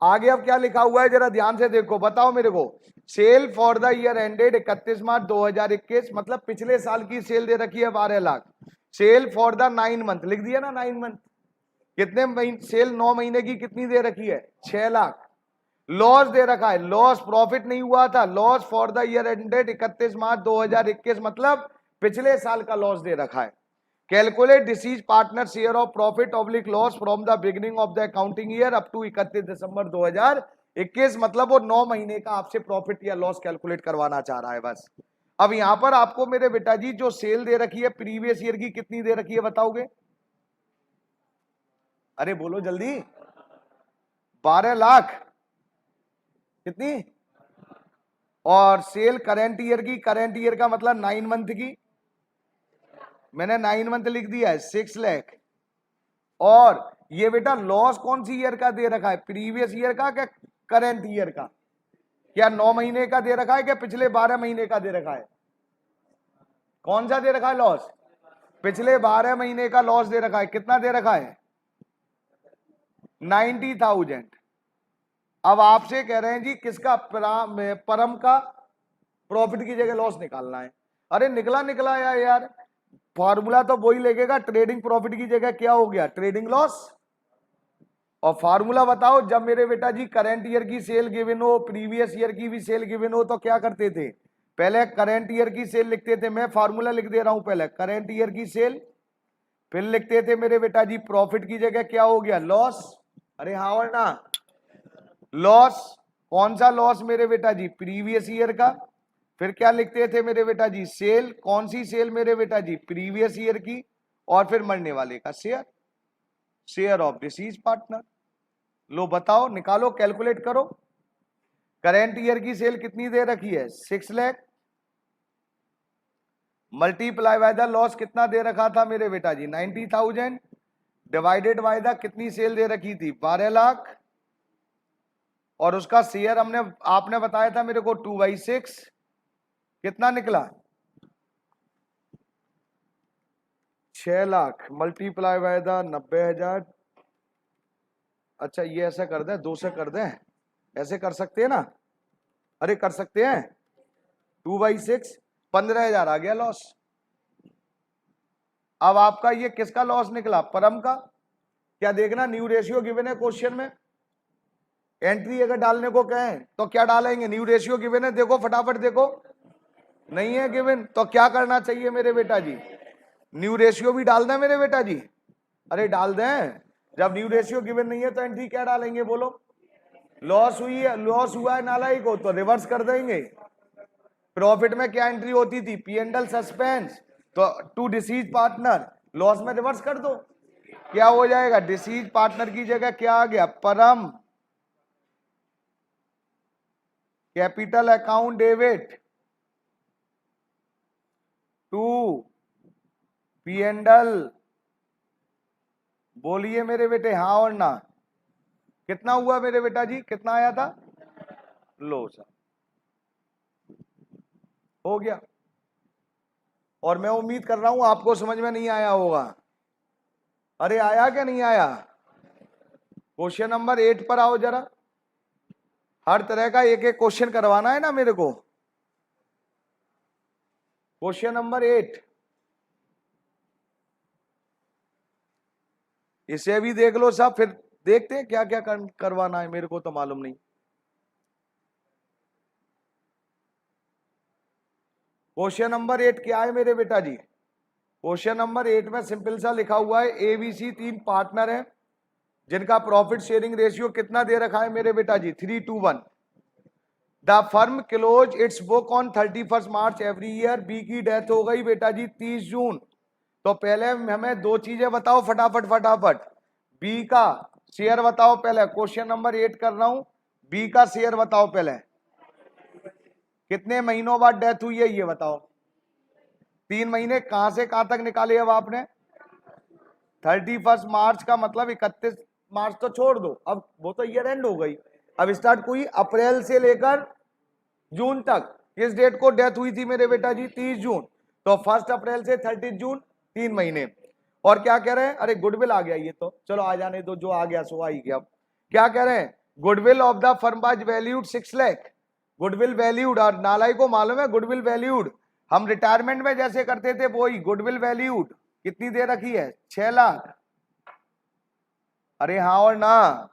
आगे अब क्या लिखा हुआ है जरा ध्यान से देखो, बताओ मेरे को। Sale for the year ended 31 March 2021, मतलब पिछले साल की सेल दे रखी है 12 lakh. Sale for the 9 month लिख दिया ना, 9 मंथ, कितने महीने सेल 9 महीने की कितनी दे रखी है 6 लाख। लॉस दे रखा है, लॉस प्रॉफिट नहीं हुआ था, loss for the year ended 31 March 2021, मतलब पिछले साल का लॉस दे रखा है। Calculate deceased partner share of profit oblique loss from the beginning of the accounting year up to 31 December 2021, मतलब वो 9 महीने का आपसे प्रॉफिट या लॉस कैलकुलेट करवाना चाह रहा है बस। अब यहां पर आपको मेरे बेटा जी जो सेल दे रखी है प्रीवियस ईयर की कितनी दे रखी है बताओगे, अरे बोलो जल्दी, 12 लाख कितनी, और सेल करंट ईयर की, करंट ईयर का मतलब 9 मंथ की, मैंने 9 मंथ लिख दिया है 6 लाख। और ये बेटा लॉस कौन सी ईयर का दे रखा है, प्रीवियस ईयर का क्या करंट ईयर का, क्या 9 महीने का दे रखा है क्या पिछले 12 महीने का दे रखा है? कौन सा दे रखा है लॉस? पिछले 12 महीने का लॉस दे रखा है। कितना दे रखा है? 90,000। अब आपसे कह रहे हैं जी किसका परम का प्रॉफिट की जगह लॉस निकालना है। अरे निकला यार फॉर्मूला तो वही लगेगा, ट्रेडिंग प्रॉफिट की जगह क्या हो गया? Trading loss. और फार्मूला बताओ, जब मेरे बेटा जी करंट ईयर की सेल गिवन हो, प्रीवियस ईयर की भी सेल गिवन हो, तो क्या करते थे? पहले करंट ईयर की सेल लिखते थे। मैं फार्मूला लिख दे रहा हूं, पहले करंट ईयर की सेल, फिर लिखते थे मेरे बेटा जी प्रॉफिट की जगह क्या हो गया? लॉस। अरे हाँ और ना, लॉस। कौन सा लॉस मेरे बेटा जी? प्रीवियस ईयर का। फिर क्या लिखते थे मेरे बेटा जी? सेल। कौन सी सेल मेरे बेटा जी? प्रीवियस ईयर की। और फिर मरने वाले का share, share of deceased partner. लो बताओ, निकालो, कैलकुलेट करो। करेंट ईयर की सेल कितनी दे रखी है? 6 lakh, multiply by the loss कितना दे रखा था मेरे बेटा जी? 90,000, डिवाइडेड बाय द कितनी सेल दे रखी थी? 12 लाख। और उसका शेयर हमने आपने बताया था मेरे को 2/6, कितना निकला? 6 लाख मल्टीप्लाई बाय द 90,000। अच्छा ये ऐसा कर दें, 2 से कर दें, ऐसे कर सकते हैं ना? अरे कर सकते हैं। 2/6, 15,000 आ गया लॉस। अब आपका ये किसका लॉस निकला? परम का। क्या देखना, न्यू रेशियो गिवन है क्वेश्चन में। एंट्री अगर डालने को कहें तो क्या डालेंगे? न्यू रेशियो गिवन है, देखो फटाफट देखो। नहीं है गिवन तो क्या करना चाहिए मेरे बेटा जी? न्यू रेशियो भी डाल दें मेरे बेटा जी? अरे डाल दें। जब न्यू रेशियो गिवन नहीं है तो एंट्री क्या डालेंगे बोलो? लॉस हुई है, लॉस हुआ है नालायक को, तो रिवर्स कर देंगे। प्रॉफिट में क्या एंट्री होती थी? पी एंड एल सस्पेंस, तो टू डिसीज पार्टनर, लॉस में रिवर्स कर दो। क्या हो जाएगा? डिसीज पार्टनर की जगह क्या आ गया? Param capital account debit to P and L. बोलिए मेरे बेटे हाँ और ना। कितना हुआ मेरे बेटा जी? कितना आया था? लो सर, हो गया। और मैं उम्मीद कर रहा हूं आपको समझ में नहीं आया होगा। अरे आया क्या नहीं आया? क्वेश्चन नंबर 8 पर आओ जरा। हर तरह का एक एक क्वेश्चन करवाना है ना मेरे को। क्वेश्चन नंबर 8, इसे भी देख लो सब, फिर देखते हैं क्या क्या करवाना है, मेरे को तो मालूम नहीं। क्वेश्चन नंबर 8 क्या है मेरे बेटा जी? क्वेश्चन नंबर 8 में सिंपल सा लिखा हुआ है, एबीसी 3 पार्टनर हैं जिनका प्रॉफिट शेयरिंग रेशियो कितना दे रखा है मेरे बेटा जी? 3:1। The firm close its book on 31 March every year. B की डेथ हो गई बेटा जी 30 जून। तो पहले हमें दो चीजें बताओ फटाफट फटाफट। बी का शेयर बताओ पहले, क्वेश्चन नंबर 8 कर रहा हूं। बी का शेयर बताओ पहले, कितने महीनों बाद डेथ हुई है ये बताओ। 3 महीने। कहां से कहां तक निकाले अब आपने? 31 मार्च का मतलब 31 मार्च तो छोड़ दो, अब वो तो ईयर एंड हो गई। अब स्टार्ट हुई अप्रैल से लेकर जून तक। किस डेट को डेथ हुई थी मेरे बेटा जी? 30 जून। तो 1 अप्रैल से 30 जून, 3 महीने। और क्या कह रहे हैं? अरे गुडविल आ गया ये तो, चलो आ जाने दो, जो आ गया सो आ ही गया। क्या कह रहे हैं? Goodwill of the firm was valued 6 lakh. Goodwill valued, और नालाई को मालूम है गुडविल वैल्यूड हम रिटायरमेंट में जैसे करते थे वो ही गुडविल वैल्यूड कितनी दे रखी है? 6 लाख। अरे हाँ और ना।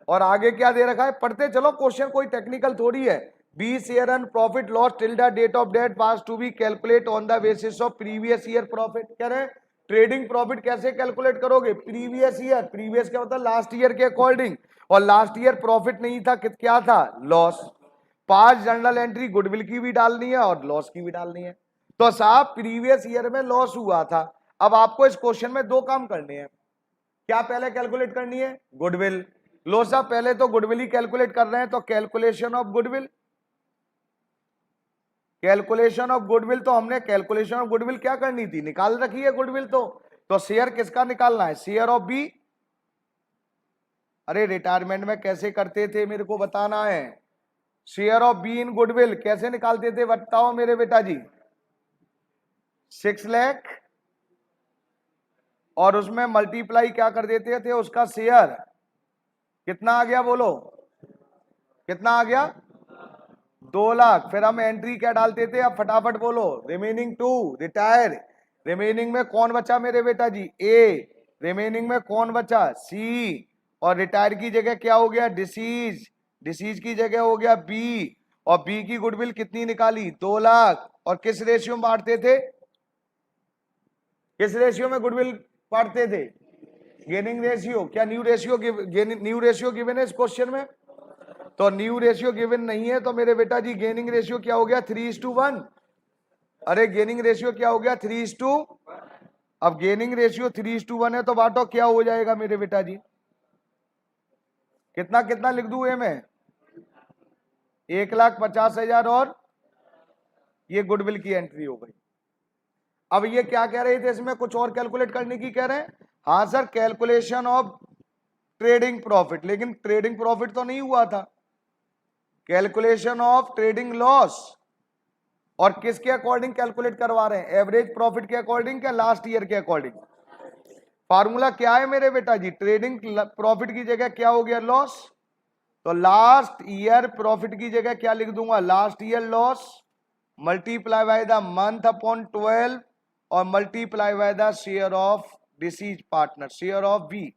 और आगे क्या दे रखा है? पढ़ते चलो, क्वेश्चन कोई टेक्निकल थोड़ी है। B share and profit loss till the date of date was to be calculate on the basis of previous year profit. कह रहे हैं ट्रेडिंग प्रॉफिट कैसे कैलकुलेट करोगे? प्रीवियस ईयर, प्रीवियस क्या होता है? लास्ट ईयर के अकॉर्डिंग। और लास्ट ईयर प्रॉफिट नहीं था, क्या था? लॉस। 5 जर्नल एंट्री गुडविल की भी डालनी है और लॉस की भी डालनी है। तो साहब प्रीवियस ईयर में लॉस हुआ था। अब आपको इस क्वेश्चन में दो काम करने हैं। क्या पहले कैलकुलेट करनी है? गुडविल। लो साहब पहले तो गुडविल ही कैलकुलेट कर रहे हैं, तो calculation of goodwill. Calculation of goodwill, तो हमने कैलकुलेशन ऑफ गुडविल क्या करनी थी? निकाल रखी है गुडविल तो शेयर किसका निकालना है? Share of B. अरे रिटायरमेंट में कैसे करते थे मेरे को बताना है। Share of B in goodwill कैसे निकालते थे बताओ मेरे बेटा जी? 6 लाख और उसमें मल्टीप्लाई क्या कर देते थे उसका शेयर। कितना आ गया बोलो, कितना आ गया? 2 लाख। फिर हम एंट्री क्या डालते थे, अब फटाफट बोलो, रिमेनिंग टू रिटायर। रिमेनिंग में कौन बचा मेरे बेटा जी? ए। रिमेनिंग में कौन बचा? सी। और रिटायर की जगह क्या हो गया? डिसीज। डिसीज की जगह हो गया बी। और बी की गुडविल कितनी निकाली? 2 लाख। और किस रेशियो में बांटते थे? किस रेशियो में गुडविल बांटते थे? Gaining ratio. क्या new ratio new ratio given है इस क्वेश्चन में? तो न्यू रेशियो गिवन नहीं है तो मेरे बेटा जी गेनिंग रेशियो क्या हो गया? 3:1। अरे गेनिंग रेशियो क्या हो गया? 3:। अब गेनिंग रेशियो 3:1 है तो बांटो क्या हो जाएगा मेरे बेटा जी? कितना कितना लिख दूं ए में? 1,50,000 और ये गुडविल की एंट्री हो गई। अब ये क्या कह रहे थे, इसमें कुछ और कैलकुलेट करने की कह रहे हैं। हाँ sir, calculation of trading profit, लेकिन ट्रेडिंग प्रॉफिट तो नहीं हुआ था। Calculation of trading loss. और किसके अकॉर्डिंग कैलकुलेट करवा रहे हैं? एवरेज प्रॉफिट के अकॉर्डिंग क्या लास्ट ईयर के अकॉर्डिंग? फार्मूला क्या है मेरे बेटा जी? ट्रेडिंग प्रॉफिट की जगह क्या हो गया? लॉस। तो लास्ट ईयर प्रॉफिट की जगह क्या लिख दूंगा? Last year loss multiply by the month upon 12 और multiply by the share of deceased partner, share of B.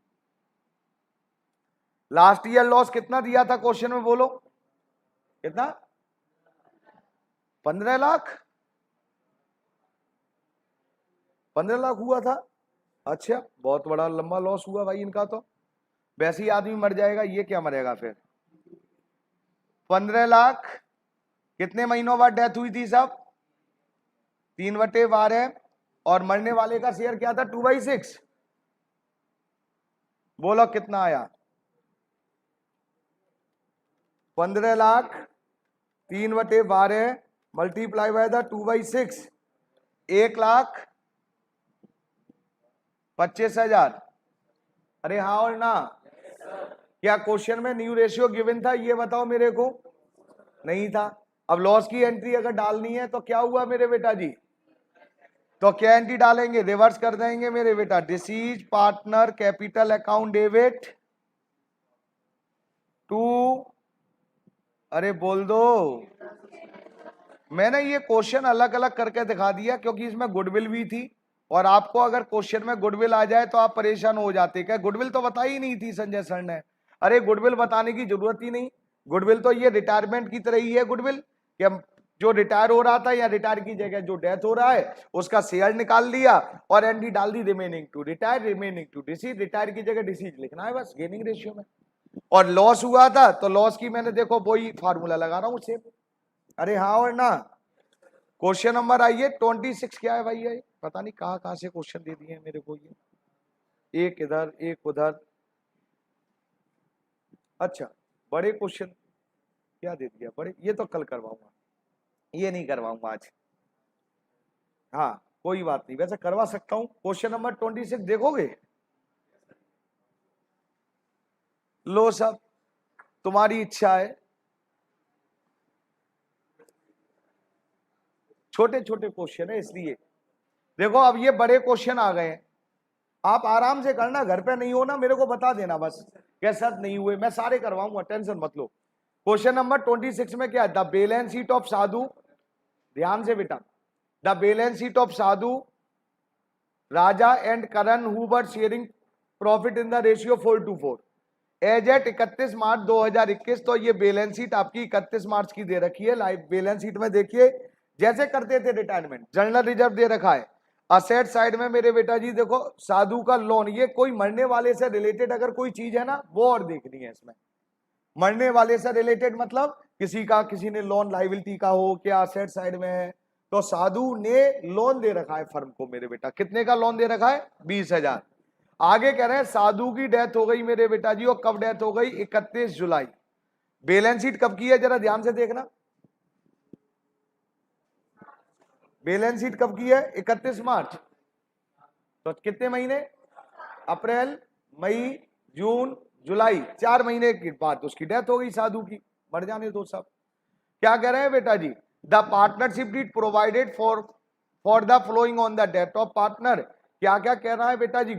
Last year loss कितना दिया था क्वेश्चन में बोलो? कितना? 15 लाख। 15 लाख हुआ था। अच्छा, बहुत बड़ा लंबा लॉस हुआ भाई इनका तो। वैसे ही आदमी मर जाएगा, ये क्या मरेगा फिर? 15 लाख। कितने महीनों बाद डेथ हुई थी साहब? 3/12। और मरने वाले का शेयर क्या था? 2/6। बोलो कितना आया? 15 लाख 3/12 मल्टीप्लाई बाय द 2/6, 1,25,000। अरे हाँ और ना? क्या क्वेश्चन में न्यू रेशियो गिवन था ये बताओ मेरे को? नहीं था। अब लॉस की एंट्री अगर डालनी है तो क्या हुआ मेरे बेटा जी? तो क्या एंट्री डालेंगे? रिवर्स कर देंगे मेरे बेटा। Deceased partner capital account debit to, अरे बोल दो। मैंने ये क्वेश्चन अलग अलग करके दिखा दिया क्योंकि इसमें गुडविल भी थी। और आपको अगर क्वेश्चन में गुडविल आ जाए तो आप परेशान हो जाते। क्या गुडविल तो बताई ही नहीं थी संजय सर ने? अरे गुडविल बताने की जरूरत ही नहीं। गुडविल तो ये रिटायरमेंट की तरह ही है गुडविल, कि हम जो रिटायर हो रहा था या रिटायर की जगह जो डेथ हो रहा है उसका शेयर निकाल लिया और एनडी डाल दी। Remaining to retire, remaining to deceased. Retire की जगह डिसीज लिखना है बस गेनिंग रेशियो में। और लॉस हुआ था तो लॉस की मैंने देखो वही फार्मूला लगा रहा हूं सेम। अरे हाँ और ना? क्वेश्चन नंबर आइए 26। क्या है भाई? ये पता नहीं कहां कहां से क्वेश्चन दे दिए मेरे को ये, एक इधर एक उधर। अच्छा, बड़े क्वेश्चन क्या दे दिया बड़े? ये तो कल करवाऊंगा, ये नहीं करवाऊंगा आज। हाँ कोई बात नहीं, वैसे करवा सकता हूं। क्वेश्चन नंबर 26 देखोगे? लो सब तुम्हारी इच्छा है। छोटे छोटे क्वेश्चन है इसलिए। देखो अब ये बड़े क्वेश्चन आ गए हैं, आप आराम से करना। घर पे नहीं हो ना मेरे को बता देना बस कैसा नहीं हुए, मैं सारे करवाऊंगा, टेंशन मत लो। क्वेश्चन नंबर 26 में क्या है? The balance sheet of Sadhu, ध्यान से बेटा, the balance sheet of Sadhu Raja and Karan who were sharing profit in the ratio 4:4 as at 31 March 2021। तो ये बैलेंस शीट आपकी 31 मार्च की दे रखी है। लाइव बैलेंस शीट में देखिए जैसे करते थे रिटायरमेंट, जनरल रिजर्व दे रखा है। असेट साइड में मेरे बेटा जी देखो साधु का लोन, ये कोई मरने वाले से रिलेटेड अगर कोई चीज है ना वो और देखनी है इसमें। मरने वाले से रिलेटेड मतलब किसी का, किसी ने लोन लाइबिलिटी का हो, क्या असेट साइड में है। तो साधु ने लोन दे रखा है फर्म को मेरे बेटा। कितने का लोन दे रखा है? 20,000। आगे कह रहे हैं साधु की डेथ हो गई मेरे बेटा जी, और कब डेथ हो गई? 31 जुलाई। बैलेंस शीट कब की है जरा ध्यान से देखना। बैलेंस शीट कब की है? 31 मार्च। तो कितने महीने? अप्रैल, मई, जून, जुलाई, 4 महीने के बाद उसकी डेथ हो गई साधु की। मर जाने दो सब। क्या कह रहे हैं बेटा जी, the partnership deed provided for the following on the date of partner. क्या क्या कह रहा है बेटा जी,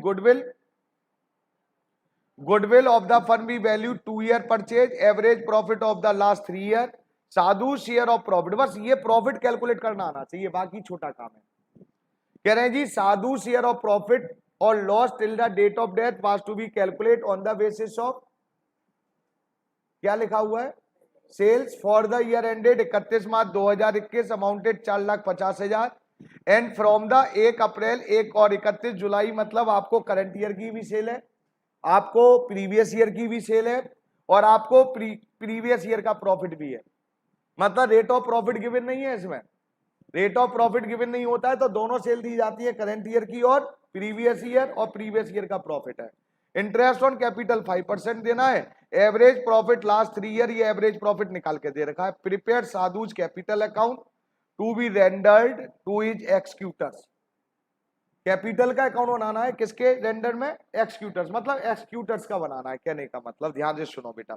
goodwill of the firm be value 2 year purchase, average profit of the last 3 year, Sadhu share of profit. बस ये प्रॉफिट कैलकुलेट करना आना चाहिए, बाकी छोटा काम है। कह रहे हैं जी साधु शेयर ऑफ प्रॉफिट और loss till the date of death was to be calculate on the basis of, क्या लिखा हुआ है, sales for the year ended 31 March 2021 amounted 4,50,000 and from the 1 April 1 और 31 जुलाई, मतलब आपको करंट ईयर की भी सेल है, आपको प्रीवियस ईयर की भी सेल है, और आपको प्रीवियस ईयर का प्रॉफिट भी है। मतलब रेट ऑफ प्रॉफिट गिवन नहीं है इसमें, रेट ऑफ प्रॉफिट गिवन नहीं होता है तो दोनों सेल दी जाती है, करंट ईयर की और प्रीवियस ईयर, और प्रीवियस ईयर का प्रॉफिट है। इंटरेस्ट ऑन कैपिटल 5% देना है, एवरेज प्रॉफिट लास्ट 3 ईयर, ये एवरेज प्रॉफिट निकाल के दे रखा है। Prepare Sadhu's capital account to be rendered to his executors. Capital का अकाउंट बनाना है किसके रेंडर में, एक्सक्यूटर्स, मतलब एक्सक्यूटर्स का बनाना है, कहने का मतलब, ध्यान से सुनो बेटा।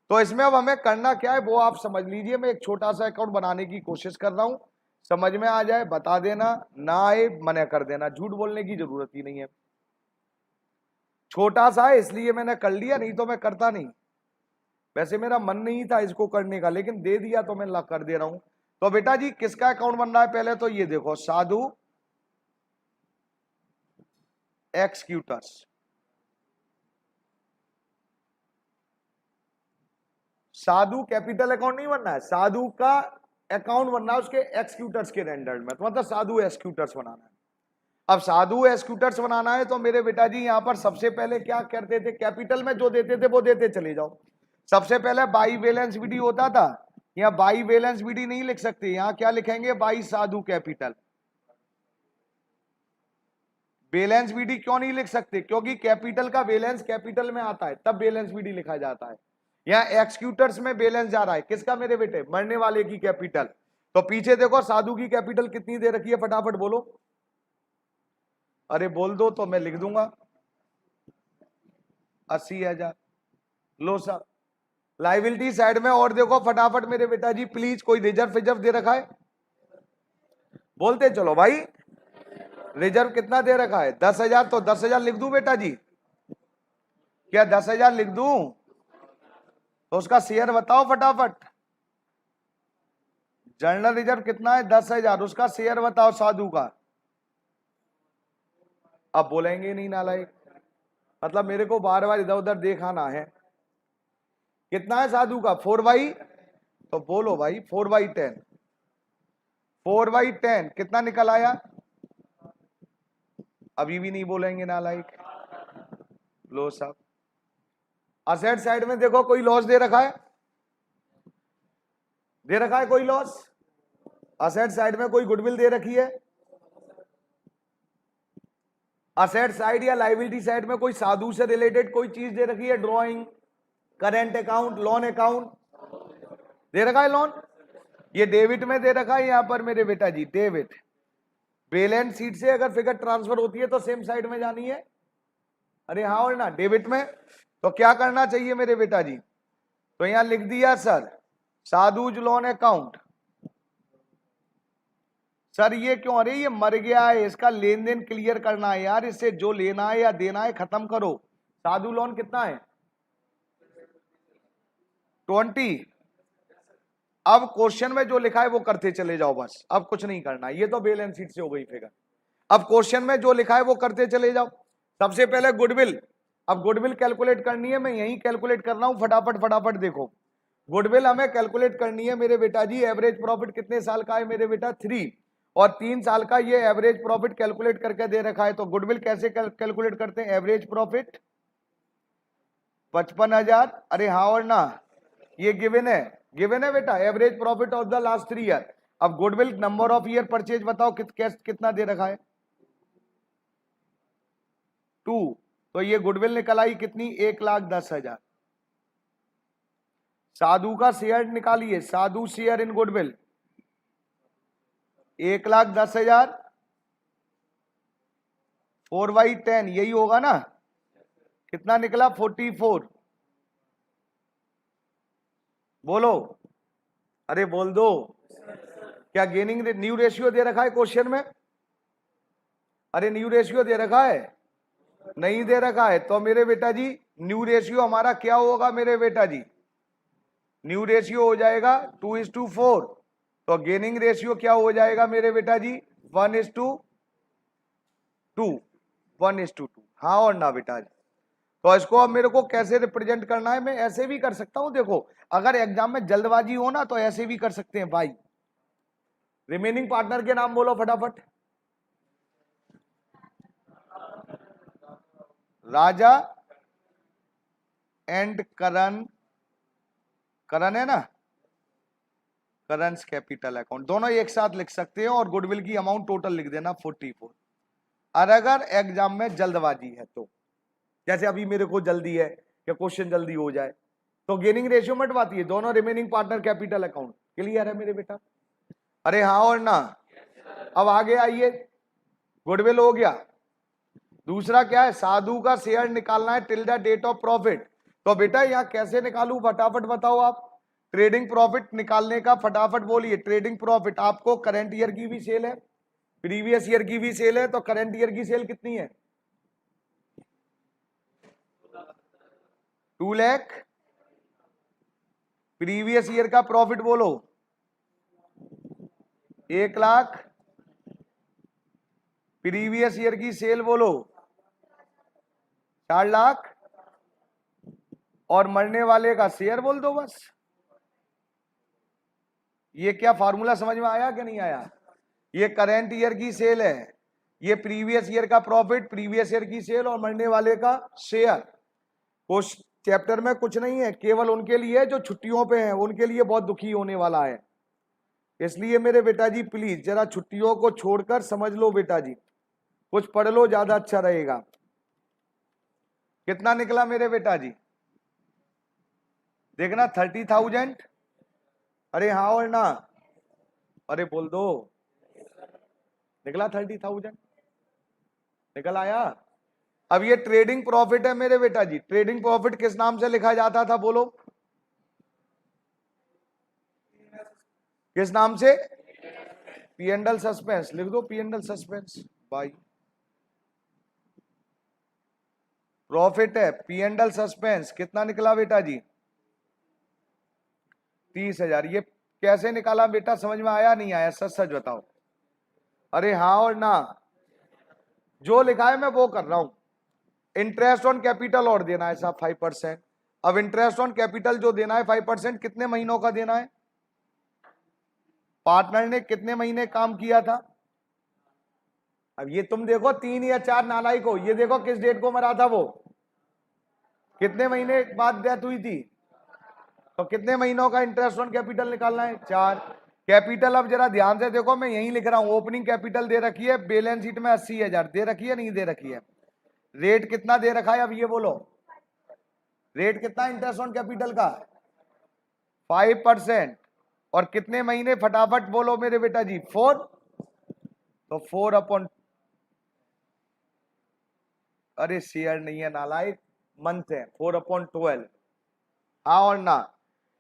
तो इसमें अब हमें करना क्या है वो आप समझ लीजिए, मैं एक छोटा सा अकाउंट बनाने की कोशिश कर रहा हूं, समझ में आ जाए बता देना, ना आए मना कर देना, झूठ बोलने की जरूरत ही नहीं है। छोटा सा है इसलिए मैंने कर लिया, नहीं तो मैं करता नहीं, वैसे मेरा मन नहीं था इसको करने का, लेकिन दे दिया तो मैं कर दे रहा हूं। तो बेटा जी किसका अकाउंट बन रहा है, पहले तो ये देखो, साधु एक्सक्यूटर्स, साधु कैपिटल अकाउंट नहीं बनना है, साधु का अकाउंट बनना है उसके एक्सक्यूटर्स के रेंडर में, तो मतलब साधु एक्सक्यूटर्स बनाना है। अब साधु एक्सक्यूटर्स बनाना है तो मेरे बेटा जी यहां पर सबसे पहले क्या करते थे, कैपिटल में जो देते थे वो देते चले जाओ। सबसे पहले बाई बैलेंस बीडी होता था, यहाँ बाई बैलेंस बीडी नहीं लिख सकते, यहाँ क्या लिखेंगे, by Sadhu capital. Balance B D क्यों नहीं लिख सकते, क्योंकि कैपिटल का बैलेंस कैपिटल में आता है तब बैलेंस बीडी लिखा जाता है। यहाँ एक्सक्यूटर्स में बैलेंस जा रहा है किसका मेरे बेटे, मरने वाले की कैपिटल। तो पीछे देखो साधु की कैपिटल कितनी दे रखी है, फटाफट बोलो, अरे बोल दो तो मैं लिख दूंगा, 80,000। लो सर, लाइबिलिटी साइड में और देखो फटाफट मेरे बेटा जी प्लीज, कोई रिजर्व फिजर्व दे रखा है, बोलते चलो भाई, रिजर्व कितना दे रखा है, 10,000, तो 10,000 लिख दूं बेटा जी, क्या 10,000 लिख दूं, तो उसका शेयर बताओ फटाफट, जनरल रिजर्व कितना है 10,000, उसका शेयर बताओ साधु का। अब बोलेंगे नहीं नालायक, मतलब मेरे को बार बार इधर उधर देखाना है। कितना है साधु का, 4/, तो बोलो भाई 4/10, 4/10 कितना निकल आया, अभी भी नहीं बोलेंगे नालायक। लो साहब, असेट साइड में देखो कोई लॉस दे रखा है, दे रखा है कोई लॉस, असेट साइड में कोई गुडविल दे रखी है, असेट साइड या लाइबिलिटी साइड में कोई साधु से रिलेटेड कोई चीज दे रखी है, drawing, current account, loan account दे रखा है, लोन ये डेबिट में दे रखा है, यहां पर मेरे बेटा जी डेबिट। बैलेंस शीट से अगर फिगर ट्रांसफर होती है तो सेम साइड में जानी है, अरे हाँ और ना, डेबिट में। तो क्या करना चाहिए मेरे बेटा जी, तो यहां लिख दिया sir sadhus loan account. Sir ये क्यों, अरे ये मर गया है, इसका लेन देन क्लियर करना है यार, इससे जो लेना है या देना है खत्म करो। साधु लोन कितना है 20। अब क्वेश्चन में जो लिखा है वो करते चले जाओ बस, अब कुछ नहीं करना, ये तो बैलेंस शीट से हो गई फिगर। अब क्वेश्चन में जो लिखा है वो करते चले जाओ। सबसे पहले गुडविल, अब गुडविल कैलकुलेट करनी है, मैं यही कैलकुलेट कर रहा हूं, फटाफट फटाफट देखो। गुडविल हमें कैलकुलेट करनी है मेरे बेटा जी, एवरेज प्रॉफिट कितने साल का है मेरे बेटा 3, और 3 साल का ये एवरेज प्रॉफिट कैलकुलेट करके दे रखा है। तो गुडविल कैसे कैलकुलेट करते हैं, एवरेज प्रॉफिट 55,000, अरे हाँ और ना, ये गिवन है, गिवन है बेटा, average profit of the last 3 year. अब goodwill number of year purchase बताओ कितना दे रखा है 2, तो ये गुडविल निकल आई कितनी 1,10,000। साधु का शेयर निकालिए, साधु शेयर इन गुडविल 1,10,000, 4/10 यही होगा ना, कितना निकला 44, बोलो अरे बोल दो, क्या गेनिंग न्यू रेशियो दे रखा है क्वेश्चन में? अरे न्यू रेशियो दे रखा है? नहीं दे रखा है। तो मेरे बेटा जी न्यू रेशियो हमारा क्या होगा मेरे बेटा जी? न्यू रेशियो हो जाएगा 2:4। तो गेनिंग रेशियो क्या हो जाएगा मेरे बेटा जी? 1:2, 1:2। हाँ और ना बेटा जी? तो इसको अब मेरे को कैसे रिप्रेजेंट करना है? मैं ऐसे भी कर सकता हूं, देखो अगर एग्जाम में जल्दबाजी हो ना तो ऐसे भी कर सकते हैं भाई। रिमेनिंग पार्टनर के नाम बोलो फटाफट। राजा एंड करण, करण है ना, करंस कैपिटल अकाउंट, दोनों एक साथ लिख सकते हैं। और गुडविल की अमाउंट टोटल लिख देना 44। और अगर एग्जाम में जल्दबाजी है तो, जैसे अभी मेरे को जल्दी है कि क्वेश्चन जल्दी हो जाए, तो गेनिंग रेशियो मटवाती है दोनों remaining partner capital account. Clear है मेरे बेटा? अरे हाँ और ना? अब आगे आइए, गुडविल हो गया। दूसरा क्या है? साधु का शेयर निकालना है till the date of profit. तो बेटा यहां कैसे निकालू फटाफट बताओ आप। ट्रेडिंग प्रॉफिट निकालने का फटाफट बोलिए। ट्रेडिंग प्रॉफिट आपको करंट ईयर की भी सेल है, प्रीवियस ईयर की भी सेल है, तो करंट ईयर की सेल कितनी है? 2 लाख। प्रीवियस ईयर का प्रॉफिट बोलो 1 लाख। प्रीवियस ईयर की सेल बोलो 4 लाख। और मरने वाले का शेयर बोल दो बस। ये क्या फार्मूला समझ में आया कि नहीं आया? ये करंट ईयर की सेल है, ये प्रीवियस ईयर का प्रॉफिट, प्रीवियस ईयर की सेल और मरने वाले का शेयर। उस चैप्टर में कुछ नहीं है, केवल उनके लिए जो छुट्टियों पे हैं, उनके लिए बहुत दुखी होने वाला है। इसलिए मेरे बेटा जी प्लीज जरा छुट्टियों को छोड़कर समझ लो बेटा जी, कुछ पढ़ लो, ज्यादा अच्छा रहेगा। कितना निकला मेरे बेटा जी? देखना 30,000। अरे हाँ और ना? अरे बोल दो, निकला 30,000, निकल आया। अब ये ट्रेडिंग प्रॉफिट है मेरे बेटा जी। ट्रेडिंग प्रॉफिट किस नाम से लिखा जाता था बोलो? किस नाम से? P and L suspense. लिख दो P and L suspense by. Profit है पी एंड एल सस्पेंस। कितना निकला बेटा जी? 30,000। ये कैसे निकाला बेटा, समझ में आया नहीं आया? सच सच बताओ। अरे हाँ और ना? जो लिखा है मैं वो कर रहा हूं। इंटरेस्ट ऑन कैपिटल और देना है साहब 5%। अब इंटरेस्ट ऑन कैपिटल जो देना है 5%, कितने महीनों का देना है? पार्टनर ने कितने महीने काम किया था? अब ये तुम देखो 3 या 4 नालायक हो। ये देखो किस डेट को मरा था वो, कितने महीने बाद डेथ हुई थी। तो कितने महीनों का इंटरेस्ट ऑन कैपिटल निकालना है? 4। कैपिटल अब जरा ध्यान से देखो, मैं यही लिख रहा हूं। ओपनिंग कैपिटल दे रखी है, बैलेंस शीट में 80,000 दे रखी है, नहीं दे रखी है? रेट कितना दे रखा है अब ये बोलो। रेट कितना इंटरेस्ट ऑन कैपिटल का? 5%। और कितने महीने फटाफट बोलो मेरे बेटा जी? 4। तो 4 अरे शेयर नहीं है नालायक, मंथ है। 4/12। हाँ और ना?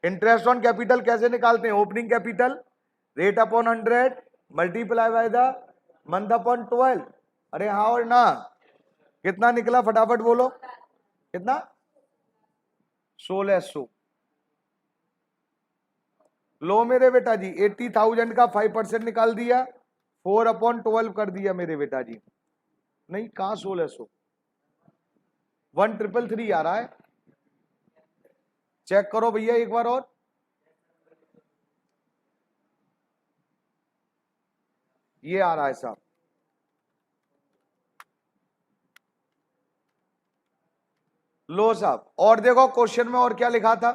इंटरेस्ट ऑन कैपिटल कैसे निकालते हैं? Opening capital rate upon 100 multiply by the month upon 12। अरे हाँ और ना? कितना निकला फटाफट बोलो। कितना? 1600। लो मेरे बेटा जी 80,000 का 5% निकाल दिया, 4/12 कर दिया मेरे बेटा जी। नहीं कहां 1600, 1333 आ रहा है। चेक करो भैया एक बार और। ये आ रहा है साहब। लो साहब, और देखो क्वेश्चन में और क्या लिखा था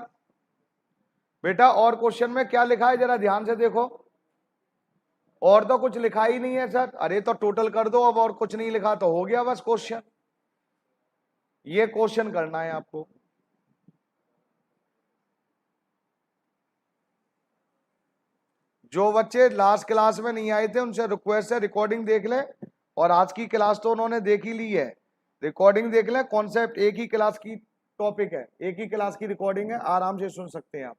बेटा। और क्वेश्चन में क्या लिखा है जरा ध्यान से देखो। और तो कुछ लिखा ही नहीं है सर। अरे तो टोटल कर दो, अब और कुछ नहीं लिखा तो हो गया बस क्वेश्चन। ये क्वेश्चन करना है आपको। जो बच्चे लास्ट क्लास में नहीं आए थे उनसे रिक्वेस्ट है रिकॉर्डिंग देख ले। और आज की क्लास तो उन्होंने देख ही ली है, रिकॉर्डिंग देख ले। कॉन्सेप्ट एक ही क्लास की टॉपिक है, एक ही क्लास की रिकॉर्डिंग है, आराम से सुन सकते हैं आप।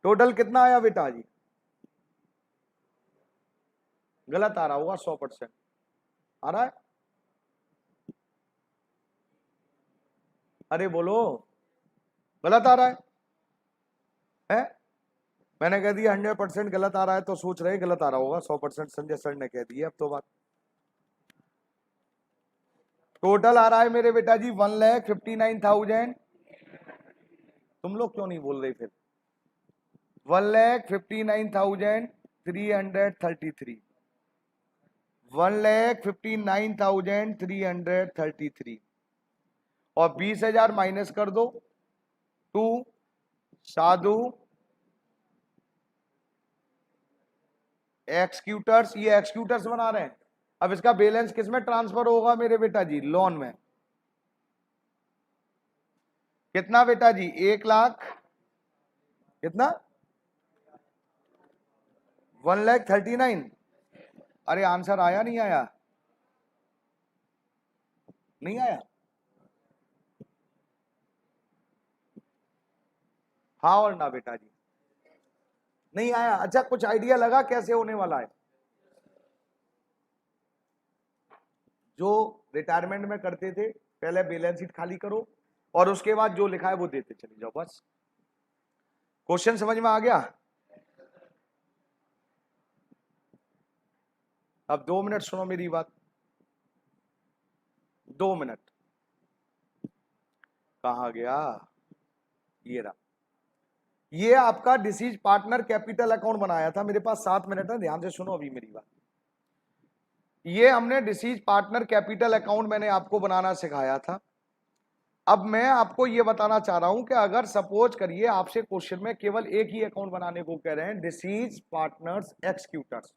टोटल कितना आया बेटा जी? गलत आ रहा होगा 100%। आ रहा है? अरे बोलो, गलत आ रहा है? मैंने कह दिया 100% गलत आ रहा है तो सोच रहे गलत आ रहा होगा 100%। संजय सर ने कह दिया अब तो बात। टोटल आ रहा है मेरे बेटा जी 1,59,000। तुम लोग क्यों नहीं बोल रहे फिर? 1,59,333। 1,59,333 और 20,000 माइनस कर दो। टू साधु एक्सक्यूटर्स, ये एक्सक्यूटर्स बना रहे हैं। अब इसका बैलेंस किस में ट्रांसफर होगा मेरे बेटा जी? लोन में। कितना बेटा जी? 1,00,000 कितना? 1,39,000। अरे आंसर आया नहीं आया? नहीं आया? हाँ और ना बेटा जी? नहीं आया? अच्छा, कुछ आइडिया लगा कैसे होने वाला है? जो रिटायरमेंट में करते थे, पहले बैलेंस शीट खाली करो और उसके बाद जो लिखा है वो देते चले जाओ, बस। क्वेश्चन समझ में आ गया? अब 2 मिनट सुनो मेरी बात, 2 मिनट। कहा गया? ये रहा। ये आपका डिसीज पार्टनर कैपिटल अकाउंट बनाया था। मेरे पास 7 मिनट है, ध्यान से सुनो अभी मेरी बात। ये हमने डिसीज पार्टनर कैपिटल अकाउंट मैंने आपको बनाना सिखाया था। अब मैं आपको ये बताना चाह रहा हूं कि अगर सपोज करिए आपसे क्वेश्चन में केवल एक ही अकाउंट बनाने को कह रहे हैं, डिसीज पार्टनर्स एक्सक्यूटर्स,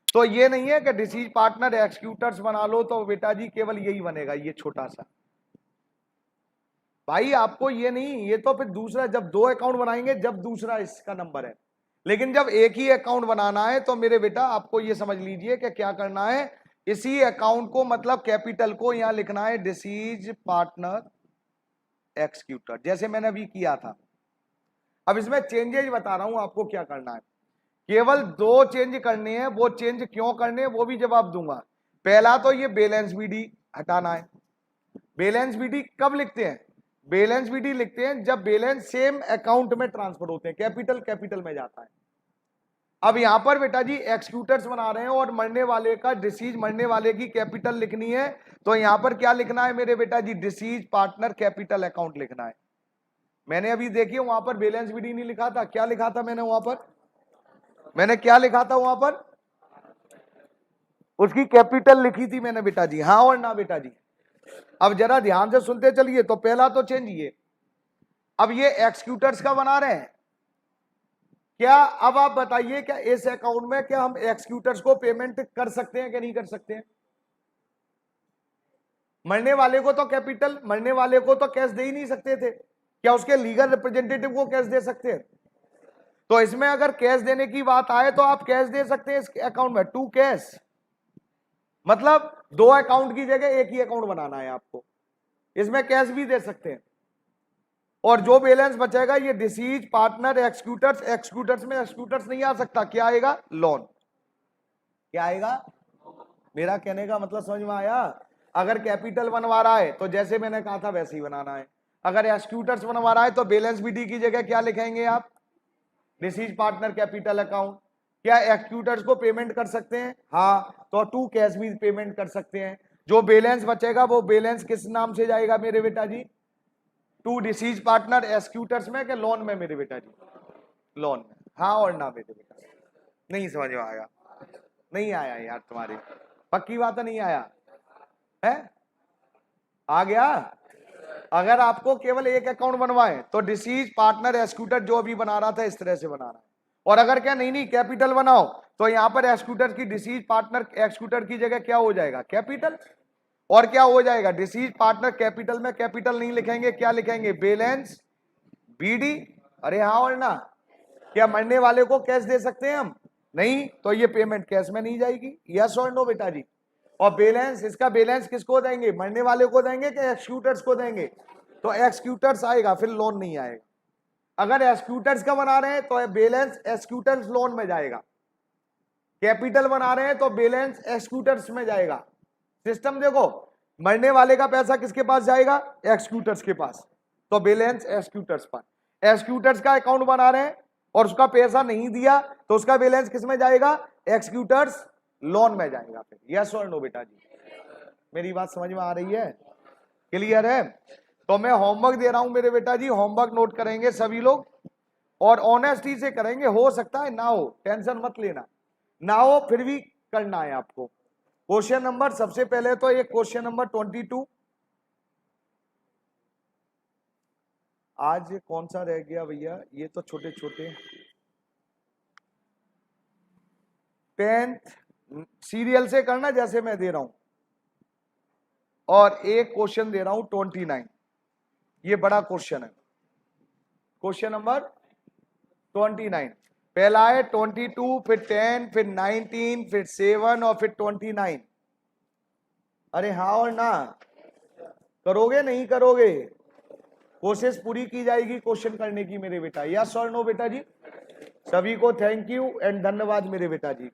तो ये नहीं है कि डिसीज पार्टनर एक्सक्यूटर्स बना लो तो बेटा जी केवल यही बनेगा, ये छोटा सा। भाई आपको ये नहीं, ये तो फिर दूसरा, जब 2 अकाउंट बनाएंगे जब दूसरा इसका नंबर है। लेकिन जब एक ही अकाउंट बनाना है तो मेरे बेटा आपको ये समझ लीजिए कि क्या करना है, इसी अकाउंट को मतलब कैपिटल को यहां लिखना है डिसीज पार्टनर एक्सक्यूटर, जैसे मैंने अभी किया था। अब इसमें चेंजेज बता रहा हूं आपको क्या करना है। केवल 2 चेंज करने हैं, वो चेंज क्यों करने हैं वो भी जवाब दूंगा। पहला तो ये बैलेंस बीडी हटाना है। बैलेंस बीडी कब लिखते हैं? बैलेंस बीडी लिखते हैं जब बैलेंस सेम अकाउंट में ट्रांसफर होते हैं, कैपिटल कैपिटल में जाता है। अब यहां पर बेटा जी एक्सक्यूटर्स बना रहे हैं और मरने वाले का डिसीज, मरने वाले की कैपिटल लिखनी है, तो यहां पर क्या लिखना है मेरे बेटा जी? डिसीज पार्टनर कैपिटल अकाउंट लिखना है। मैंने अभी देखिए वहां पर बैलेंस बीडी नहीं लिखा था, क्या लिखा था मैंने वहां पर? मैंने क्या लिखा था वहां पर? उसकी कैपिटल लिखी थी मैंने बेटा जी, हाँ और ना बेटा जी? अब जरा ध्यान से सुनते चलिए। तो पहला तो चेंज ये, अब ये एक्सक्यूटर्स का बना रहे हैं क्या? अब आप बताइए क्या इस अकाउंट में क्या हम एक्सक्यूटर्स को पेमेंट कर सकते हैं कि नहीं कर सकते हैं? मरने वाले को तो कैपिटल, मरने वाले को तो कैश दे ही नहीं सकते थे, क्या उसके लीगल रिप्रेजेंटेटिव को कैश दे सकते हैं? तो इसमें अगर कैश देने की बात आए तो आप कैश दे सकते हैं इस अकाउंट में, टू कैश। मतलब 2 अकाउंट की जगह एक ही अकाउंट बनाना है आपको, इसमें कैश भी दे सकते हैं। और जो बैलेंस बचेगा ये डिसीज पार्टनर एक्सक्यूटर्स, एक्सक्यूटर्स में एक्सक्यूटर्स नहीं आ सकता, क्या आएगा? लोन। क्या आएगा? मेरा कहने का मतलब समझ में आया? अगर कैपिटल बनवा रहा है तो जैसे मैंने कहा था वैसे ही बनाना है। अगर एक्सक्यूटर्स बनवा रहा है तो बैलेंस बीडी की जगह क्या लिखेंगे आप? Disease partner capital account. क्या एक्सक्यूटर्स को पेमेंट कर सकते हैं? हाँ, तो टू कैश भी पेमेंट कर सकते हैं। जो बैलेंस बचेगा वो बैलेंस किस नाम से जाएगा मेरे बेटा जी? टू डिसीज पार्टनर एक्सक्यूटर्स में, के लोन में मेरे बेटा जी? लोन में। हाँ और ना मेरे बेटा? नहीं समझ में आया? नहीं आया यार तुम्हारी पक्की बात है, नहीं आया है? आ गया? अगर आपको केवल एक अकाउंट बनवाए तो डिसीज पार्टनर एक्सक्यूटर जो अभी बना रहा था इस तरह से बनाना है। और अगर क्या नहीं नहीं कैपिटल बनाओ तो यहां पर एक्सक्यूटर की, डिसीज पार्टनर एक्सक्यूटर की जगह क्या हो जाएगा? कैपिटल। और क्या हो जाएगा? डिसीज पार्टनर कैपिटल में कैपिटल नहीं लिखेंगे, क्या लिखेंगे? Balance B D. अरे हाँ और ना? क्या मरने वाले को कैश दे सकते हैं हम? नहीं, तो ये पेमेंट कैश में नहीं जाएगी। यस और नो बेटा जी? और बैलेंस, इसका बैलेंस किसको देंगे? मरने वाले को देंगे कि एक्सक्यूटर्स को देंगे? तो एक्सक्यूटर्स आएगा, फिर लोन नहीं आएगा। अगर एक्सक्यूटर्स का बना रहे हैं तो बैलेंस एक्सक्यूटर्स लोन में जाएगा, कैपिटल बना रहे हैं तो बैलेंस एक्सक्यूटर्स में जाएगा। सिस्टम देखो, मरने वाले का पैसा किसके पास जाएगा? एक्सक्यूटर्स के पास, तो बैलेंस एक्सक्यूटर्स पर। एक्सक्यूटर्स का अकाउंट बना रहे हैं और उसका पैसा नहीं दिया तो उसका बैलेंस किस में जाएगा? एक्सक्यूटर्स लोन में जाएगा। फिर यस और नो बेटा जी, मेरी बात समझ में आ रही है? क्लियर है? तो मैं होमवर्क दे रहा हूं मेरे बेटा जी, होमवर्क नोट करेंगे सभी लोग और ऑनेस्टी से करेंगे। हो सकता है ना हो, टेंशन मत लेना, ना हो फिर भी करना है आपको। क्वेश्चन नंबर, सबसे पहले तो ये क्वेश्चन नंबर 22, आज कौन सा रह गया भैया? ये तो छोटे छोटे 10th सीरियल से करना जैसे मैं दे रहा हूं, और एक क्वेश्चन दे रहा हूं 29, ये बड़ा क्वेश्चन है। क्वेश्चन नंबर 29, पहला है 22, फिर 10, फिर 19, फिर 7 और फिर 29। अरे हाँ और ना, करोगे नहीं करोगे? कोशिश पूरी की जाएगी क्वेश्चन करने की मेरे बेटा। यस और नो बेटा जी? सभी को थैंक यू एंड धन्यवाद मेरे बेटा जी।